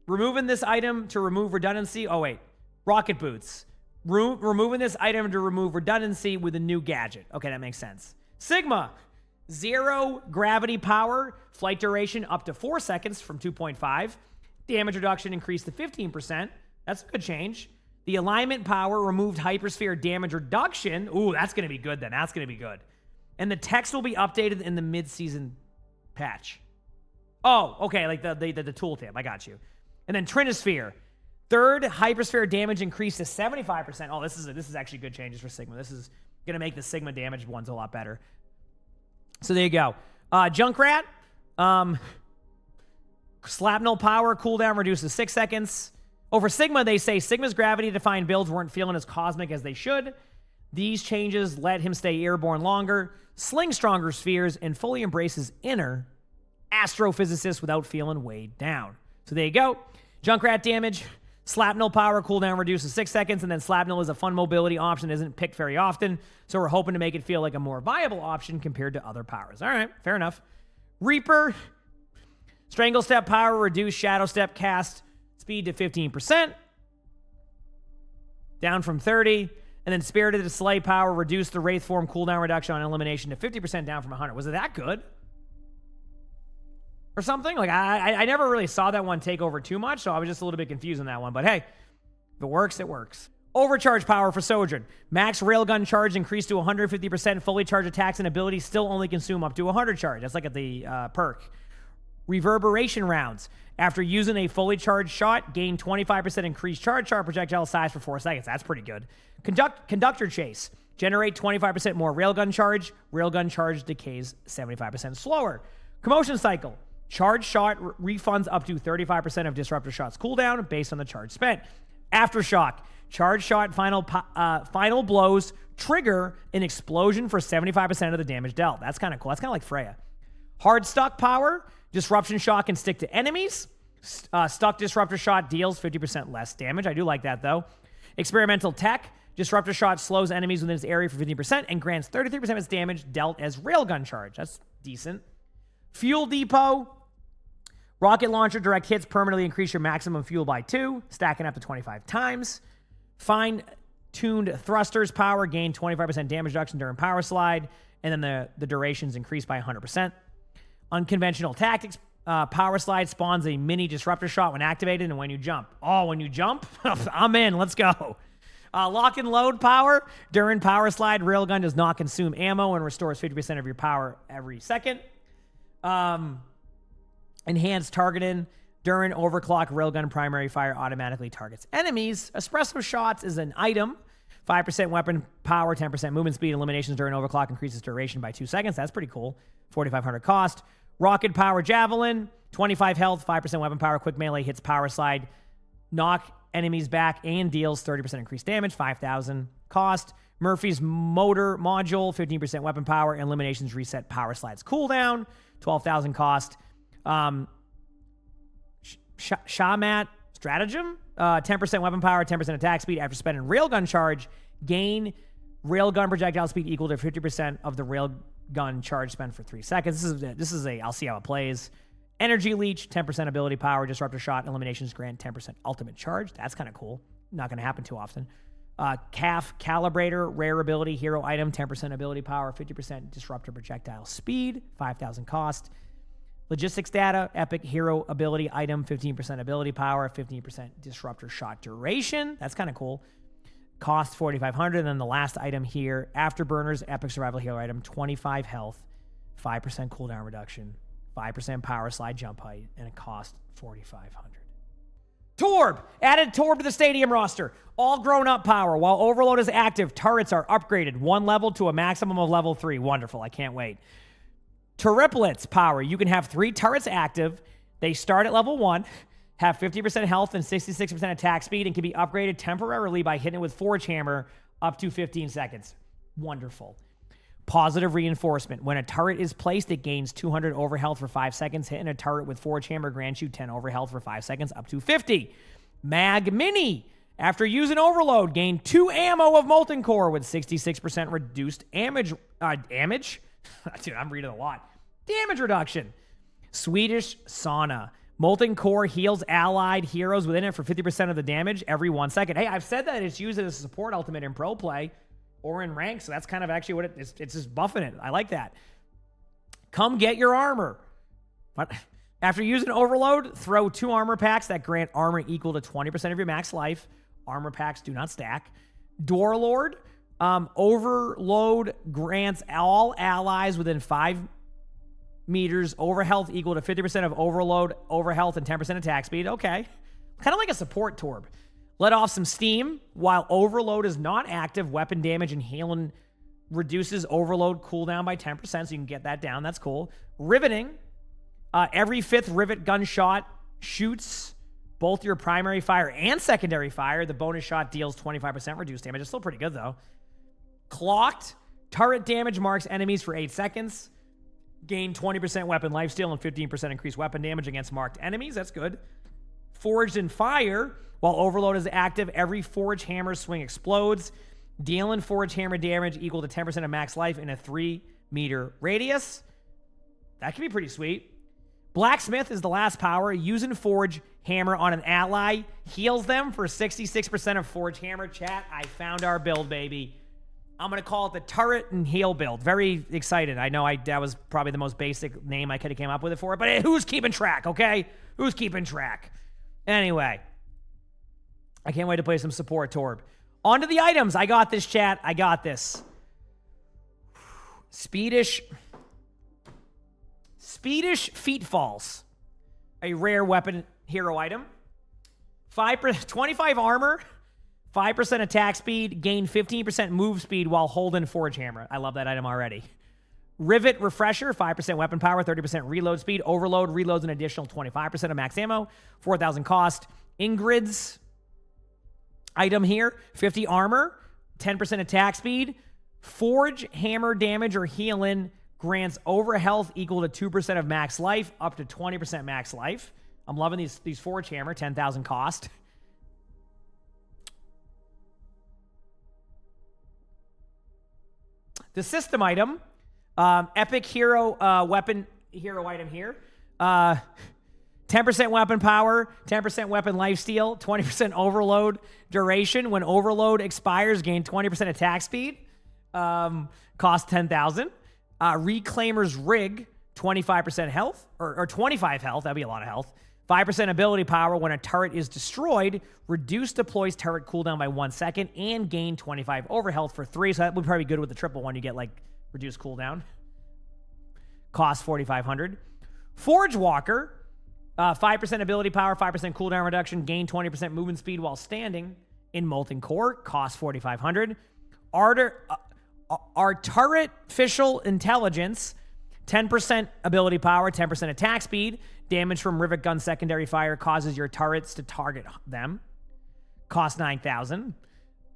removing this item to remove redundancy. Oh, wait. Rocket Boots. Removing this item to remove redundancy with a new gadget. Okay, that makes sense. Sigma, 0 gravity power, flight duration up to 4 seconds from 2.5. Damage reduction increased to 15%. That's a good change. The alignment power removed hypersphere damage reduction. Ooh, that's going to be good then. That's going to be good. And the text will be updated in the mid-season patch. Oh, okay, like the tooltip. I got you. And then Trinisphere. 3rd hypersphere damage increased to 75%. Oh, this is actually good changes for Sigma. This is going to make the Sigma damage ones a lot better. So there you go. Junkrat. Slapnel power cooldown reduced to 6 seconds. Over Sigma, they say Sigma's gravity-defined builds weren't feeling as cosmic as they should. These changes let him stay airborne longer, sling stronger spheres, and fully embrace his inner astrophysicist without feeling weighed down. So there you go. Junkrat damage. Slapnel power cooldown reduced to 6 seconds, and then Slapnel is a fun mobility option that isn't picked very often, so we're hoping to make it feel like a more viable option compared to other powers. All right, fair enough. Reaper. Strangle Step power reduced Shadow Step cast speed to 15%, down from 30. And then Spirited Slay power reduced the Wraith form cooldown reduction on elimination to 50%, down from 100. Was it that good? Or something? Like, I never really saw that one take over too much, so I was just a little bit confused on that one. But hey, if it works, it works. Overcharge power for Sojourn. Max railgun charge increased to 150%. Fully charged attacks and abilities still only consume up to 100 charge. That's like at the perk. Reverberation rounds. After using a fully charged shot, gain 25% increased charge shot projectile size for 4 seconds. That's pretty good. Conductor chase. Generate 25% more railgun charge. Railgun charge decays 75% slower. Commotion cycle. Charge shot refunds up to 35% of disruptor shots cooldown based on the charge spent. Aftershock. Charge shot final blows trigger an explosion for 75% of the damage dealt. That's kind of cool. That's kind of like Freya. Hard stuck power. Disruption shot can stick to enemies. Stuck disruptor shot deals 50% less damage. I do like that, though. Experimental tech. Disruptor shot slows enemies within its area for 15% and grants 33% of its damage dealt as railgun charge. That's decent. Fuel depot. Rocket launcher direct hits permanently increase your maximum fuel by 2, stacking up to 25 times. Fine-tuned thrusters power gain 25% damage reduction during power slide, and then the durations increase by 100%. Unconventional tactics. Power slide spawns a mini disruptor shot when activated and when you jump. Oh, when you jump? I'm in. Let's go. Lock and load power. During power slide, railgun does not consume ammo and restores 50% of your power every second. Enhanced targeting. During overclock, railgun primary fire automatically targets enemies. Espresso shots is an item. 5% weapon power, 10% movement speed. Eliminations during overclock increases duration by 2 seconds. That's pretty cool. 4,500 cost. Rocket power javelin. 25 health, 5% weapon power. Quick melee hits power slide. Knock enemies back and deals 30% increased damage. 5,000 cost. Murphy's motor module. 15% weapon power. Eliminations reset power slides cooldown. 12,000 cost. Shamat stratagem, 10% weapon power, 10% attack speed. After spending railgun charge, gain railgun projectile speed equal to 50% of the railgun charge spent for 3 seconds. This is a I'll see how it plays. Energy leech, 10% ability power, disruptor shot, eliminations grant 10% ultimate charge. That's kind of cool. Not going to happen too often. Calf calibrator, rare ability, hero item, 10% ability power, 50% disruptor projectile speed, 5,000 cost. Logistics data, epic hero ability item, 15% ability power, 15% disruptor shot duration. That's kind of cool. Cost 4,500. And then the last item here, afterburners, epic survival hero item, 25 health, 5% cooldown reduction, 5% power slide jump height, and it cost 4,500. Torb! Added Torb to the stadium roster. All grown-up power. While Overload is active, turrets are upgraded 1 level to a maximum of level 3. Wonderful. I can't wait. Triplets power. You can have 3 turrets active. They start at level 1, have 50% health and 66% attack speed, and can be upgraded temporarily by hitting it with Forge Hammer up to 15 seconds. Wonderful. Positive reinforcement. When a turret is placed, it gains 200 overhealth for 5 seconds. Hitting a turret with Forge Hammer grants you 10 overhealth for 5 seconds, up to 50. Mag Mini. After using Overload, gain 2 ammo of Molten Core with 66% reduced damage. Dude, I'm reading a lot. Damage reduction. Swedish Sauna. Molten Core heals allied heroes within it for 50% of the damage every 1 second. Hey, I've said that it's used as a support ultimate in pro play or in rank, so that's kind of actually what it's just buffing it. I like that. Come get your armor. But after using Overload, throw 2 armor packs that grant armor equal to 20% of your max life. Armor packs do not stack. Door Lord. Overload grants all allies within 5 meters overhealth equal to 50% of overload, overhealth, and 10% attack speed. Okay. Kind of like a support Torb. Let off some steam. While Overload is not active, weapon damage and healing reduces Overload cooldown by 10%, so you can get that down. That's cool. Riveting. Every 5th rivet gunshot shoots both your primary fire and secondary fire. The bonus shot deals 25% reduced damage. It's still pretty good, though. Clocked. Turret damage marks enemies for 8 seconds. Gain 20% weapon lifesteal and 15% increased weapon damage against marked enemies. That's good. Forged in Fire. While Overload is active, every Forge Hammer swing explodes, dealing Forge Hammer damage equal to 10% of max life in a 3-meter radius. That can be pretty sweet. Blacksmith is the last power. Using Forge Hammer on an ally heals them for 66% of Forge Hammer. Chat, I found our build, baby. I'm going to call it the Turret and Heal build. Very excited. I know that was probably the most basic name I could have came up with it for it, but hey, who's keeping track, okay? Who's keeping track? Anyway, I can't wait to play some support Torb. On to the items. I got this, chat. I got this. Speedish Feet Falls. a rare weapon hero item. 25 armor, 5% attack speed, gain 15% move speed while holding Forge Hammer. I love that item already. Rivet Refresher, 5% weapon power, 30% reload speed. Overload reloads an additional 25% of max ammo, 4,000 cost. Ingrid's item here, 50 armor, 10% attack speed. Forge Hammer damage or healing grants over health equal to 2% of max life, up to 20% max life. I'm loving these Forge Hammer, 10,000 cost. The system item, epic hero weapon hero item here. 10% weapon power, 10% weapon lifesteal, 20% overload duration. When overload expires, gain 20% attack speed. Cost 10,000. Reclaimer's rig, 25% health, or 25 health. That'd be a lot of health. 5% ability power. When a turret is destroyed, reduce deploys turret cooldown by 1 second and gain 25 overhealth for 3. So that would probably be good with the triple one. You get like reduced cooldown. Cost 4,500. Forge Walker, 5% ability power, 5% cooldown reduction, gain 20% movement speed while standing in Molten Core. Cost 4,500. Artificial Intelligence, 10% ability power, 10% attack speed. Damage from rivet gun secondary fire causes your turrets to target them. Cost 9,000.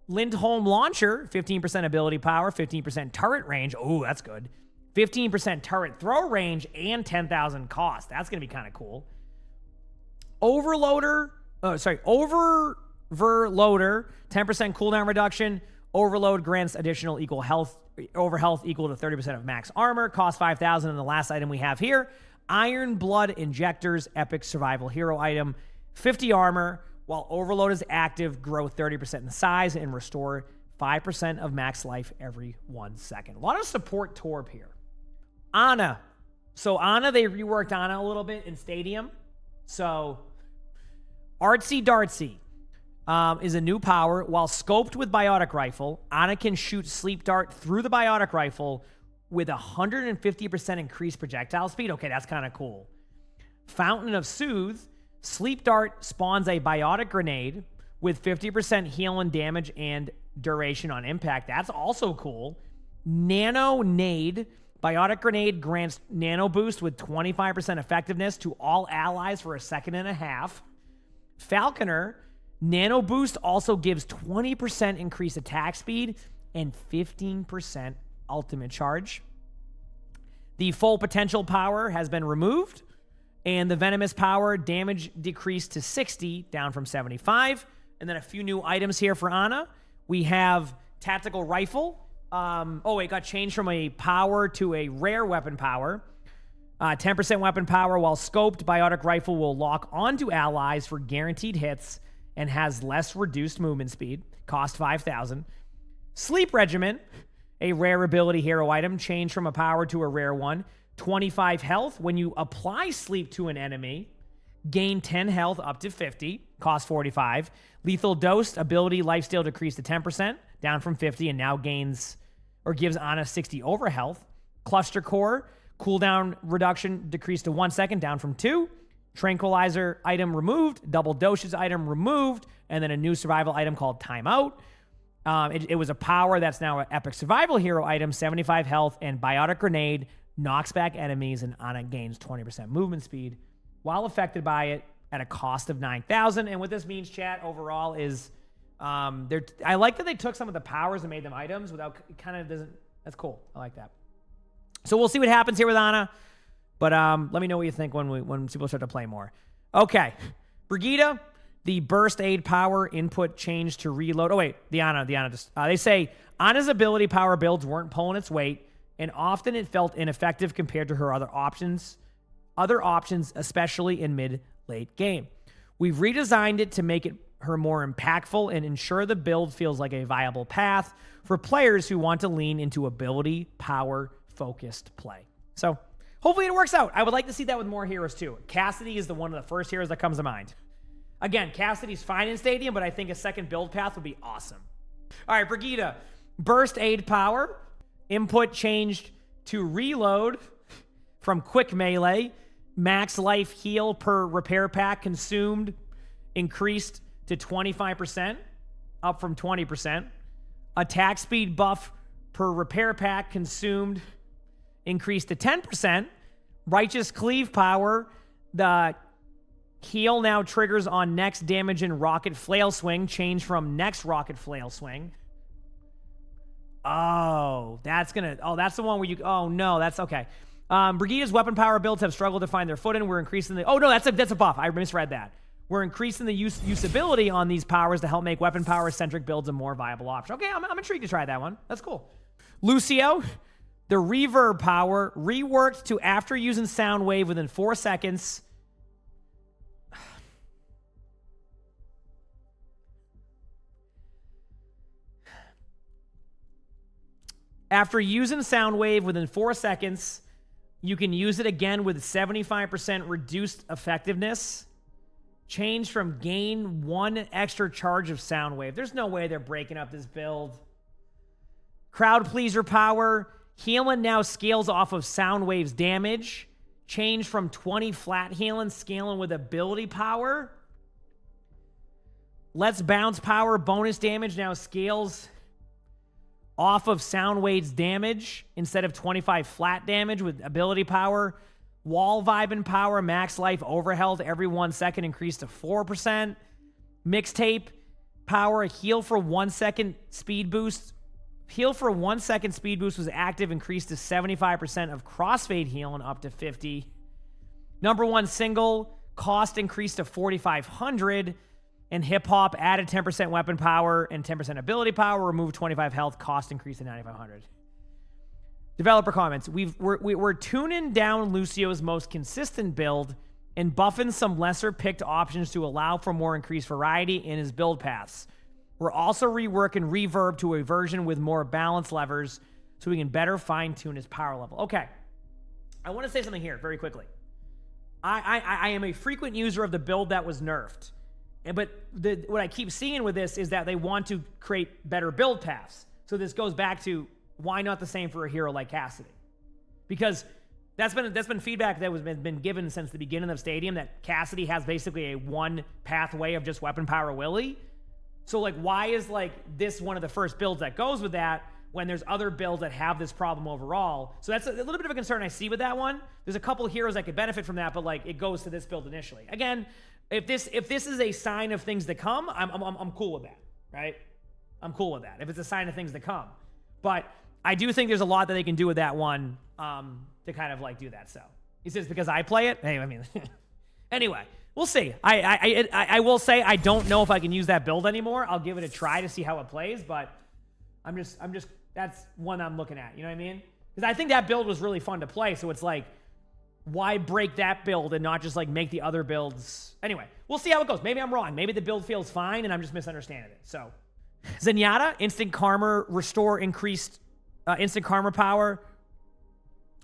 Lindholm Launcher, 15% ability power, 15% turret range. Oh, that's good. 15% turret throw range and 10,000 cost. That's going to be kind of cool. Overloader, Overloader, 10% cooldown reduction. Overload grants additional equal health, over health equal to 30% of max armor. Cost 5,000. And the last item we have here, Iron Blood Injectors, epic survival hero item. 50 armor. While Overload is active, grow 30% in size and restore 5% of max life every 1 second. A lot of support torp here. Ana. So Ana, they reworked Ana a little bit in Stadium. So Artsy Dartsy is a new power. While scoped with Biotic Rifle, Ana can shoot Sleep Dart through the Biotic Rifle with 150% increased projectile speed. Okay, that's kind of cool. Fountain of Soothe. Sleep Dart spawns a Biotic Grenade with 50% heal and damage and duration on impact. That's also cool. Nano Nade. Biotic Grenade grants nano boost with 25% effectiveness to all allies for 1.5 seconds. Falconer. Nano boost also gives 20% increased attack speed and 15% ultimate charge. The full potential power has been removed, and the venomous power damage decreased to 60, down from 75. And then a few new items here for Ana. We have tactical rifle. It got changed from a power to a rare weapon power. 10% weapon power while scoped. Biotic rifle will lock onto allies for guaranteed hits and has less reduced movement speed. Cost 5,000. Sleep Regiment, a rare ability hero item, changed from a power to a rare one. 25 health. When you apply sleep to an enemy, gain 10 health up to 50. Cost 45. Lethal Dose, ability lifesteal decreased to 10%, down from 50, and now gives Ana 60 over health. Cluster Core, cooldown reduction decreased to 1 second, down from 2. Tranquilizer item removed. Double Doses item removed. And then a new survival item called Timeout. It was a power that's now an epic survival hero item, 75 health, and Biotic Grenade knocks back enemies, and Ana gains 20% movement speed while affected by it at a cost of 9,000. And what this means, chat, overall is I like that they took some of the powers and made them items without, it kind of doesn't, that's cool. I like that. So we'll see what happens here with Ana. But let me know what you think when people start to play more. Okay. Brigida, the burst aid power input changed to reload. Oh, wait. The Ana just, they say Ana's ability power builds weren't pulling its weight, and often it felt ineffective compared to her other options, especially in mid-late game. We've redesigned it to make it her more impactful and ensure the build feels like a viable path for players who want to lean into ability power-focused play. So hopefully it works out. I would like to see that with more heroes too. Cassidy is one of the first heroes that comes to mind. Again, Cassidy's fine in Stadium, but I think a second build path would be awesome. All right, Brigida. Burst aid power. Input changed to reload from quick melee. Max life heal per repair pack consumed increased to 25%, up from 20%. Attack speed buff per repair pack consumed increased to 10%. Righteous cleave power, the heal now triggers on next damage and rocket flail swing, change from next rocket flail swing. Oh, that's the one where you, oh no, that's okay. Brigida's weapon power builds have struggled to find their footing. We're increasing the, oh no, that's a buff. I misread that. We're increasing the usability on these powers to help make weapon power-centric builds a more viable option. Okay, I'm intrigued to try that one. That's cool. Lucio, the reverb power, reworked to after using sound wave within 4 seconds. After using sound wave within 4 seconds, you can use it again with 75% reduced effectiveness. Change from gain 1 extra charge of sound wave. There's no way they're breaking up this build. Crowd pleaser power. Healing now scales off of sound wave's damage. Change from 20 flat healing, scaling with ability power. Let's bounce power. Bonus damage now scales off of sound wave's damage instead of 25 flat damage with ability power. Wall vibing power, max life overheld every 1 second increased to 4%. Mixtape power, heal for 1 second speed boost. Heal for 1 second speed boost was active, increased to 75% of crossfade healing up to 50. Number 1 single, cost increased to 4,500. And hip hop added 10% weapon power and 10% ability power, removed 25 health, cost increased to 9,500. Developer comments. We're tuning down Lucio's most consistent build and buffing some lesser picked options to allow for more increased variety in his build paths. We're also reworking reverb to a version with more balanced levers so we can better fine tune his power level. Okay. I want to say something here very quickly. I am a frequent user of the build that was nerfed. But what I keep seeing with this is that they want to create better build paths. So this goes back to why not the same for a hero like Cassidy? Because that's been feedback that was been given since the beginning of Stadium, that Cassidy has basically a one pathway of just weapon power willy. So like, why is like this one of the first builds that goes with that when there's other builds that have this problem overall? So that's a little bit of a concern I see with that one. There's a couple of heroes that could benefit from that, but like it goes to this build initially. Again, if this is a sign of things to come, I'm cool with that, right? I'm cool with that if it's a sign of things to come. But I do think there's a lot that they can do with that one to kind of like do that. So he says because I play it. Hey, I mean, anyway, we'll see. I will say I don't know if I can use that build anymore. I'll give it a try to see how it plays, but I'm just that's one I'm looking at. You know what I mean? Because I think that build was really fun to play. So it's like, why break that build and not just like make the other builds? Anyway, we'll see how it goes. Maybe I'm wrong. Maybe the build feels fine and I'm just misunderstanding it. So Zenyatta, instant karma, restore increased, instant karma power,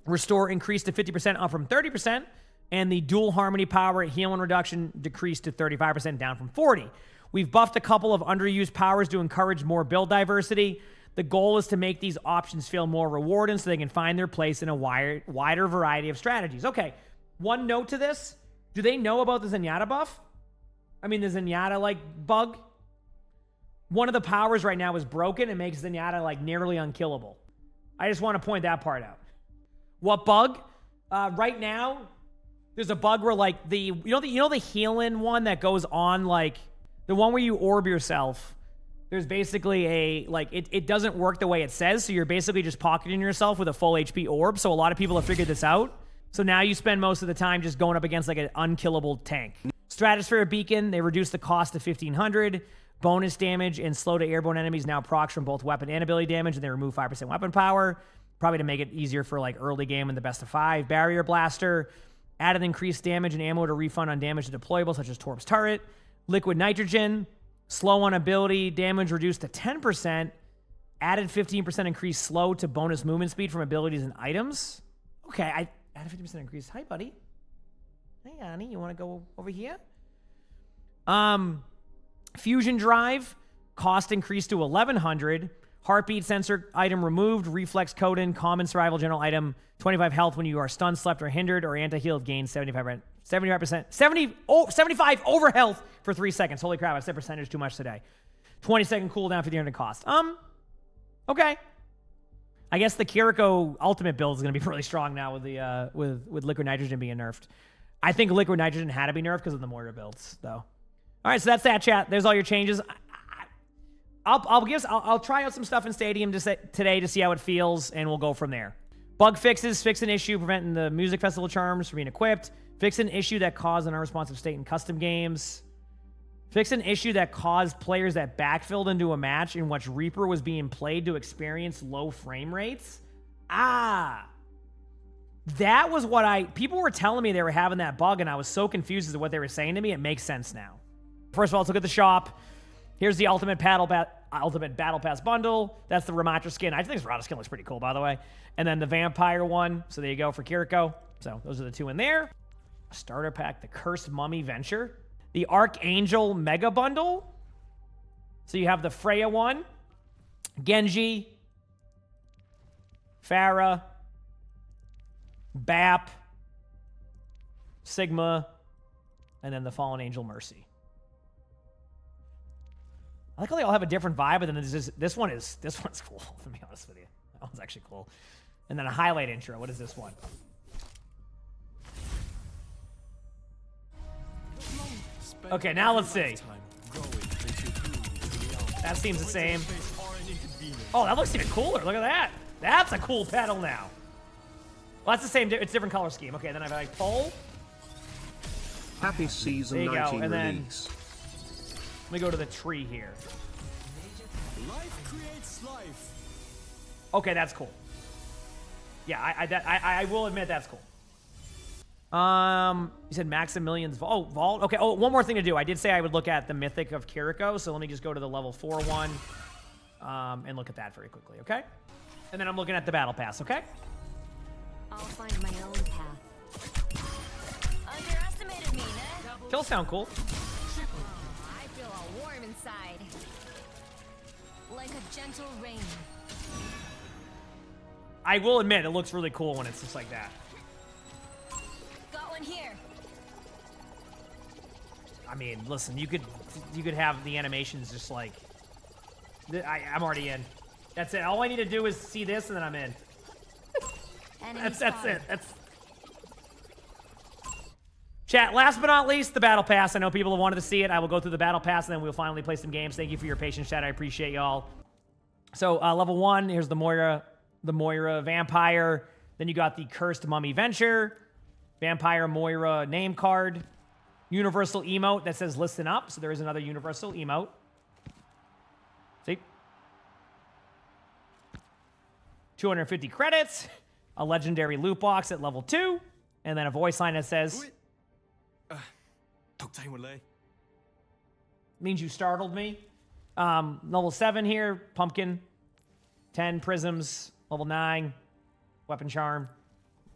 restore increased to 50% up from 30%. And the dual harmony power healing reduction decreased to 35% down from 40. We've buffed a couple of underused powers to encourage more build diversity. The goal is to make these options feel more rewarding so they can find their place in a wider variety of strategies. Okay, one note to this. Do they know about the Zenyatta buff? I mean, the Zenyatta, like, bug? One of the powers right now is broken and makes Zenyatta, like, nearly unkillable. I just want to point that part out. What bug? Right now, there's a bug where, like, you know the healing one that goes on, like, the one where you orb yourself. There's basically a, like, it doesn't work the way it says, so you're basically just pocketing yourself with a full HP orb, so a lot of people have figured this out. So now you spend most of the time just going up against, like, an unkillable tank. Stratosphere Beacon, they reduced the cost to 1,500. Bonus damage and slow to airborne enemies now procs from both weapon and ability damage, and they remove 5% weapon power, probably to make it easier for, like, early game in the best of 5. Barrier Blaster, added increased damage and ammo to refund on damage to deployable, such as Torp's Turret. Liquid Nitrogen, slow on ability, damage reduced to 10%. Added 15% increased slow to bonus movement speed from abilities and items. Okay, I added 50% increase. Hi, buddy. Hey, Annie, you want to go over here? Fusion Drive, cost increased to 1,100. Heartbeat sensor item removed. Reflex Coden, common survival general item. 25 health when you are stunned, slept, or hindered, or anti-healed gain 75%. 75 over health for 3 seconds. Holy crap, I said percentage too much today. 20-second cooldown for the unit cost. Okay. I guess the Kiriko ultimate build is going to be really strong now with the with liquid nitrogen being nerfed. I think liquid nitrogen had to be nerfed because of the Moira builds, though. All right, so that's that, chat. There's all your changes. I'll try out some stuff in Stadium today to see how it feels, and we'll go from there. Bug fixes: fix an issue preventing the music festival charms from being equipped. Fix an issue that caused an unresponsive state in custom games. Fix an issue that caused players that backfilled into a match in which Reaper was being played to experience low frame rates. That was what people were telling me they were having that bug, and I was so confused as to what they were saying to me. It makes sense now. First of all, let's look at the shop. Here's the Ultimate Battle Pass bundle. That's the Ramatra skin. I think this Ramatra skin looks pretty cool, by the way. And then the Vampire one. So there you go for Kiriko. So those are the two in there. Starter pack, the Cursed Mummy Venture. The Archangel Mega Bundle. So you have the Freya one. Genji. Pharah. Bap. Sigma. And then the Fallen Angel Mercy. I like how they all have a different vibe, but then this one's cool, to be honest with you. That one's actually cool. And then a highlight intro. What is this one? Okay, now let's see. That seems the same. Oh, that looks even cooler. Look at that. That's a cool pedal now. Well, that's the same. It's a different color scheme. Okay, then I like pull. Happy season 19 and then release. let me go to the tree here. Life creates life. Okay, that's cool. Yeah, I will admit that's cool. You said Maximilian's Vault. Vault. Okay. Oh, one more thing to do. I did say I would look at the Mythic of Kiriko, so let me just go to the level 4 one, and look at that very quickly. Okay. And then I'm looking at the Battle Pass. Okay. I'll find my own path. Underestimated me, Ned. Kills sound cool. I feel all warm inside. Like a gentle rain. I will admit it looks really cool when it's just like that. Got one here. I mean, listen, you could have the animations just like I'm already in. That's it. All I need to do is see this, and then I'm in. That's it. That's chat. Last but not least, the Battle Pass. I know people have wanted to see it. I will go through the Battle Pass, and then we'll finally play some games. Thank you for your patience, chat. I appreciate y'all. So level 1, here's the Moira Vampire. Then you got the Cursed Mummy Venture, Vampire Moira name card, Universal emote that says "Listen up." So there is another Universal emote. See, 250 credits, a legendary loot box at level 2, and then a voice line that says, means you startled me. Level 7 here, Pumpkin. 10 Prisms. Level 9, Weapon Charm.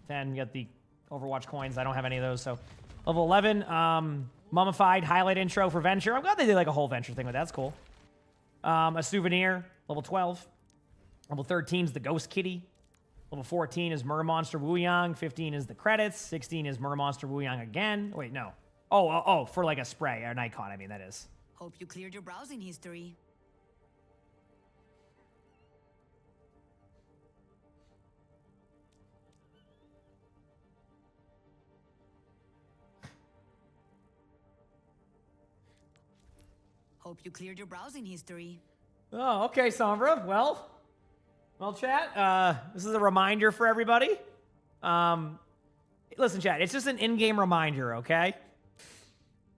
10, you got the Overwatch coins. I don't have any of those, so. Level 11, Mummified highlight intro for Venture. I'm glad they did like a whole Venture thing with that. That's cool. A Souvenir, level 12. Level 13 is the Ghost Kitty. Level 14 is Mer Monster Wuyang. 15 is the credits. 16 is Mer Monster Wuyang again. Wait, no. Oh, for like a spray, or an icon, I mean, that is. Hope you cleared your browsing history. Hope you cleared your browsing history. Oh, okay, Sombra. Well, chat, this is a reminder for everybody. Listen, chat, it's just an in-game reminder, okay?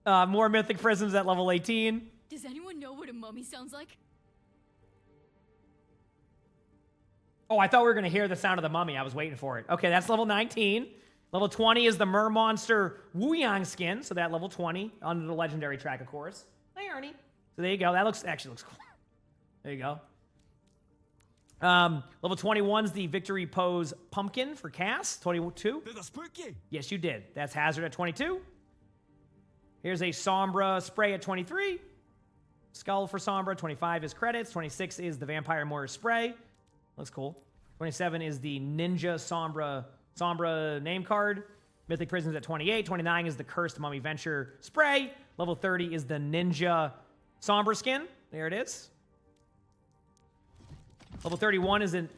More Mythic Prisms at level 18. Does anyone know what a mummy sounds like? Oh, I thought we were going to hear the sound of the mummy. I was waiting for it. Okay, that's level 19. Level 20 is the Mer Monster Wuyang skin, so that level 20 under the legendary track, of course. Hey, Ernie. So there you go. That actually looks cool. There you go. Level 21 is the Victory Pose Pumpkin for cast. 22. Yes, you did. That's Hazard at 22. Here's a Sombra Spray at 23. skull for Sombra. 25 is credits. 26 is the Vampire Warrior Spray. Looks cool. 27 is the Ninja Sombra name card. Mythic Prisms at 28. 29 is the Cursed Mummy Venture Spray. Level 30 is the Ninja Sombra skin. There it is. Level 31 is an...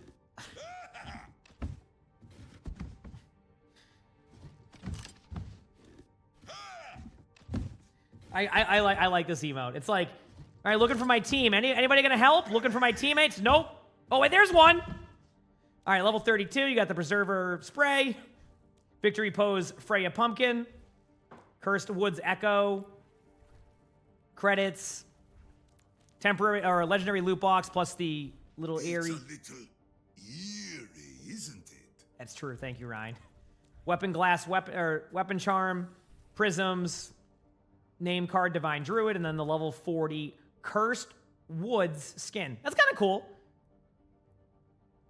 I like this emote. It's like, all right, looking for my team. Anybody gonna help? Looking for my teammates? Nope. Oh, wait, there's one. All right, level 32, you got the Preserver Spray. Victory Pose Freya Pumpkin. Cursed Woods Echo. Credits. Temporary or legendary loot box plus the little airy. It's a little eerie, isn't it? That's true. Thank you, Ryan. Weapon Glass, Weapon Charm, Prisms, Name Card Divine Druid, and then the level 40 Cursed Woods skin. That's kind of cool.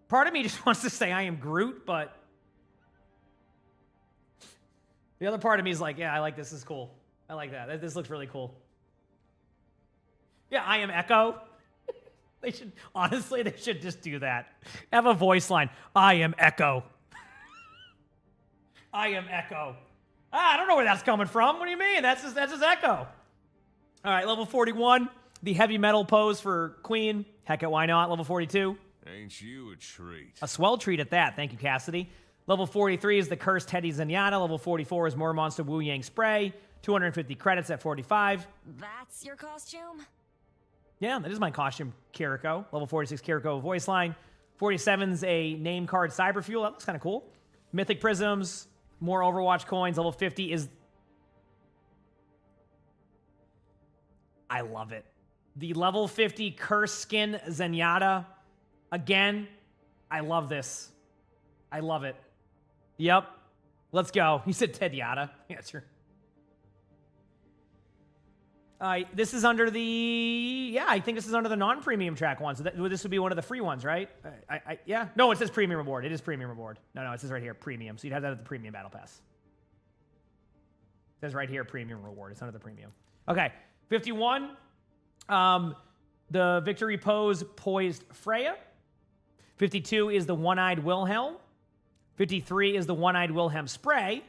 Part of me just wants to say I am Groot, but the other part of me is like, yeah, I like this. This is cool. I like that. This looks really cool. Yeah, I am Echo. They should, honestly, they should just do that. Have a voice line. I am Echo. I am Echo. I don't know where that's coming from. What do you mean? That's just Echo. All right, level 41, the heavy metal pose for Queen. Heck it, why not? Level 42. Ain't you a treat? A swell treat at that. Thank you, Cassidy. Level 43 is the Cursed Teddy Zenyatta. Level 44 is More Monster Wu Yang Spray. 250 credits at 45. That's your costume? Yeah, that is my costume, Kiriko. Level 46, Kiriko voice line. 47's a name card Cyberfuel. That looks kind of cool. Mythic Prisms, more Overwatch coins. Level 50 is... I love it. The level 50 Curse Skin Zenyatta. Again, I love this. I love it. Yep. Let's go. You said Ted Yada. Yeah, sure. This is under the... Yeah, I think this is under the non-premium track one. So this would be one of the free ones, right? Yeah. No, it says premium reward. It is premium reward. No, it says right here, premium. So you'd have that at the premium battle pass. It says right here, premium reward. It's under the premium. Okay. 51. The Victory Pose Poised Freya. 52 is the One-Eyed Wilhelm. 53 is the One-Eyed Wilhelm Spray.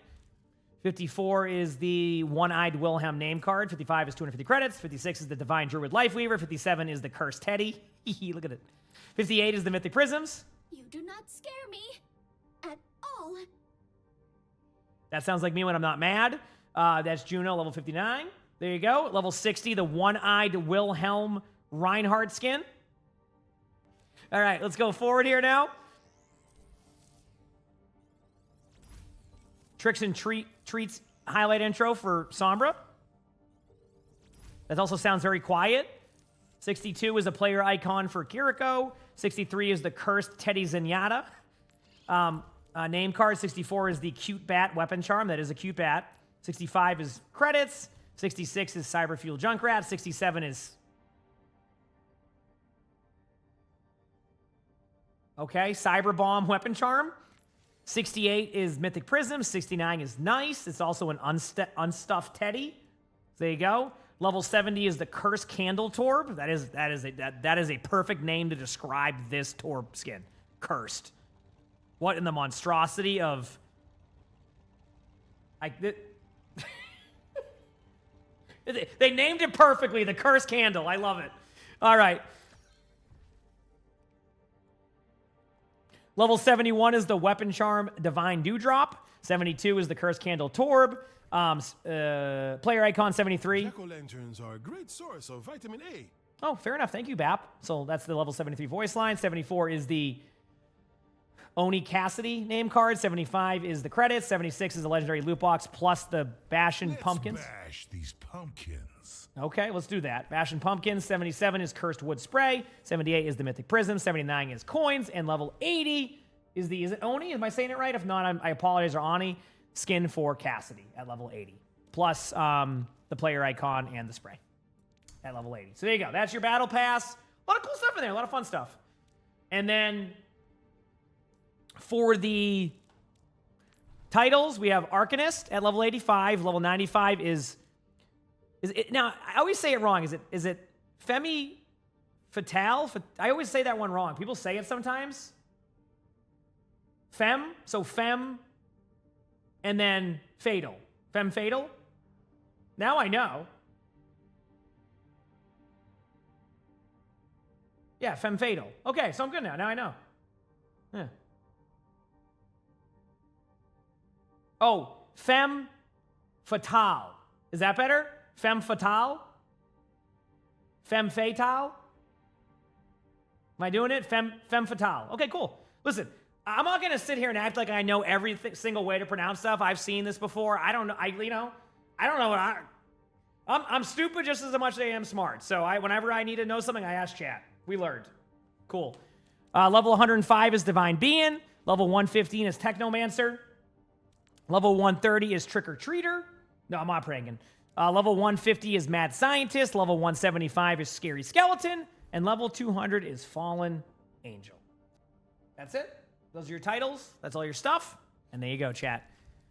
54 is the One-Eyed Wilhelm name card. 55 is 250 credits. 56 is the Divine Druid Lifeweaver. 57 is the Cursed Teddy. Look at it. 58 is the Mythic Prisms. You do not scare me at all. That sounds like me when I'm not mad. That's Juno, level 59. There you go. Level 60, the One-Eyed Wilhelm Reinhardt skin. All right, let's go forward here now. Tricks and Treats highlight intro for Sombra. That also sounds very quiet. 62 is a player icon for Kiriko. 63 is the Cursed Teddy Zenyatta. Name card. 64 is the Cute Bat Weapon Charm. That is a cute bat. 65 is credits. 66 is Cyberfuel Junkrat. 67 is... Okay, Cyber Bomb Weapon Charm. 68 is Mythic Prism. 69 is Nice. It's also an unstuffed Teddy. There you go. Level 70 is the Cursed Candle Torb. That is a perfect name to describe this Torb skin. Cursed. What in the monstrosity of... They named it perfectly, the Cursed Candle. I love it. All right. Level 71 is the Weapon Charm Divine Dewdrop. 72 is the Cursed Candle Torb. Player icon 73. Jack-o'-lanterns are a great source of vitamin A. Oh, fair enough. Thank you, Bap. So that's the level 73 voice line. 74 is the Oni Cassidy name card. 75 is the credits. 76 is the legendary loot box plus the Bastion Pumpkins. Bash these pumpkins. Okay, let's do that. Bastion Pumpkins. 77 is Cursed Wood Spray. 78 is the Mythic Prism. 79 is coins. And level 80 is the, is it Oni? Am I saying it right? If not, I apologize, or Oni. Skin for Cassidy at level 80. Plus the player icon and the spray at level 80. So there you go. That's your battle pass. A lot of cool stuff in there. A lot of fun stuff. And then for the titles, we have Arcanist at level 85. Level 95 is it, now, I always say it wrong. Is it Femi Fatale? I always say that one wrong. People say it sometimes. Fem, so fem, and then fatal. Fem fatal? Now I know. Yeah, fem fatal. Okay, so I'm good now. Now I know. Yeah. Oh, femme fatale. Is that better? Femme fatale? Femme fatale? Am I doing it? Femme fatale. Okay, cool. Listen, I'm not going to sit here and act like I know every single way to pronounce stuff. I've seen this before. I don't know. I don't know what I'm stupid just as much as I am smart. So whenever I need to know something, I ask chat. We learned. Cool. Level 105 is Divine Being. Level 115 is Technomancer. Level 130 is Trick or Treater. No, I'm not praying. Level 150 is Mad Scientist. Level 175 is Scary Skeleton. And level 200 is Fallen Angel. That's it. Those are your titles. That's all your stuff. And there you go, chat.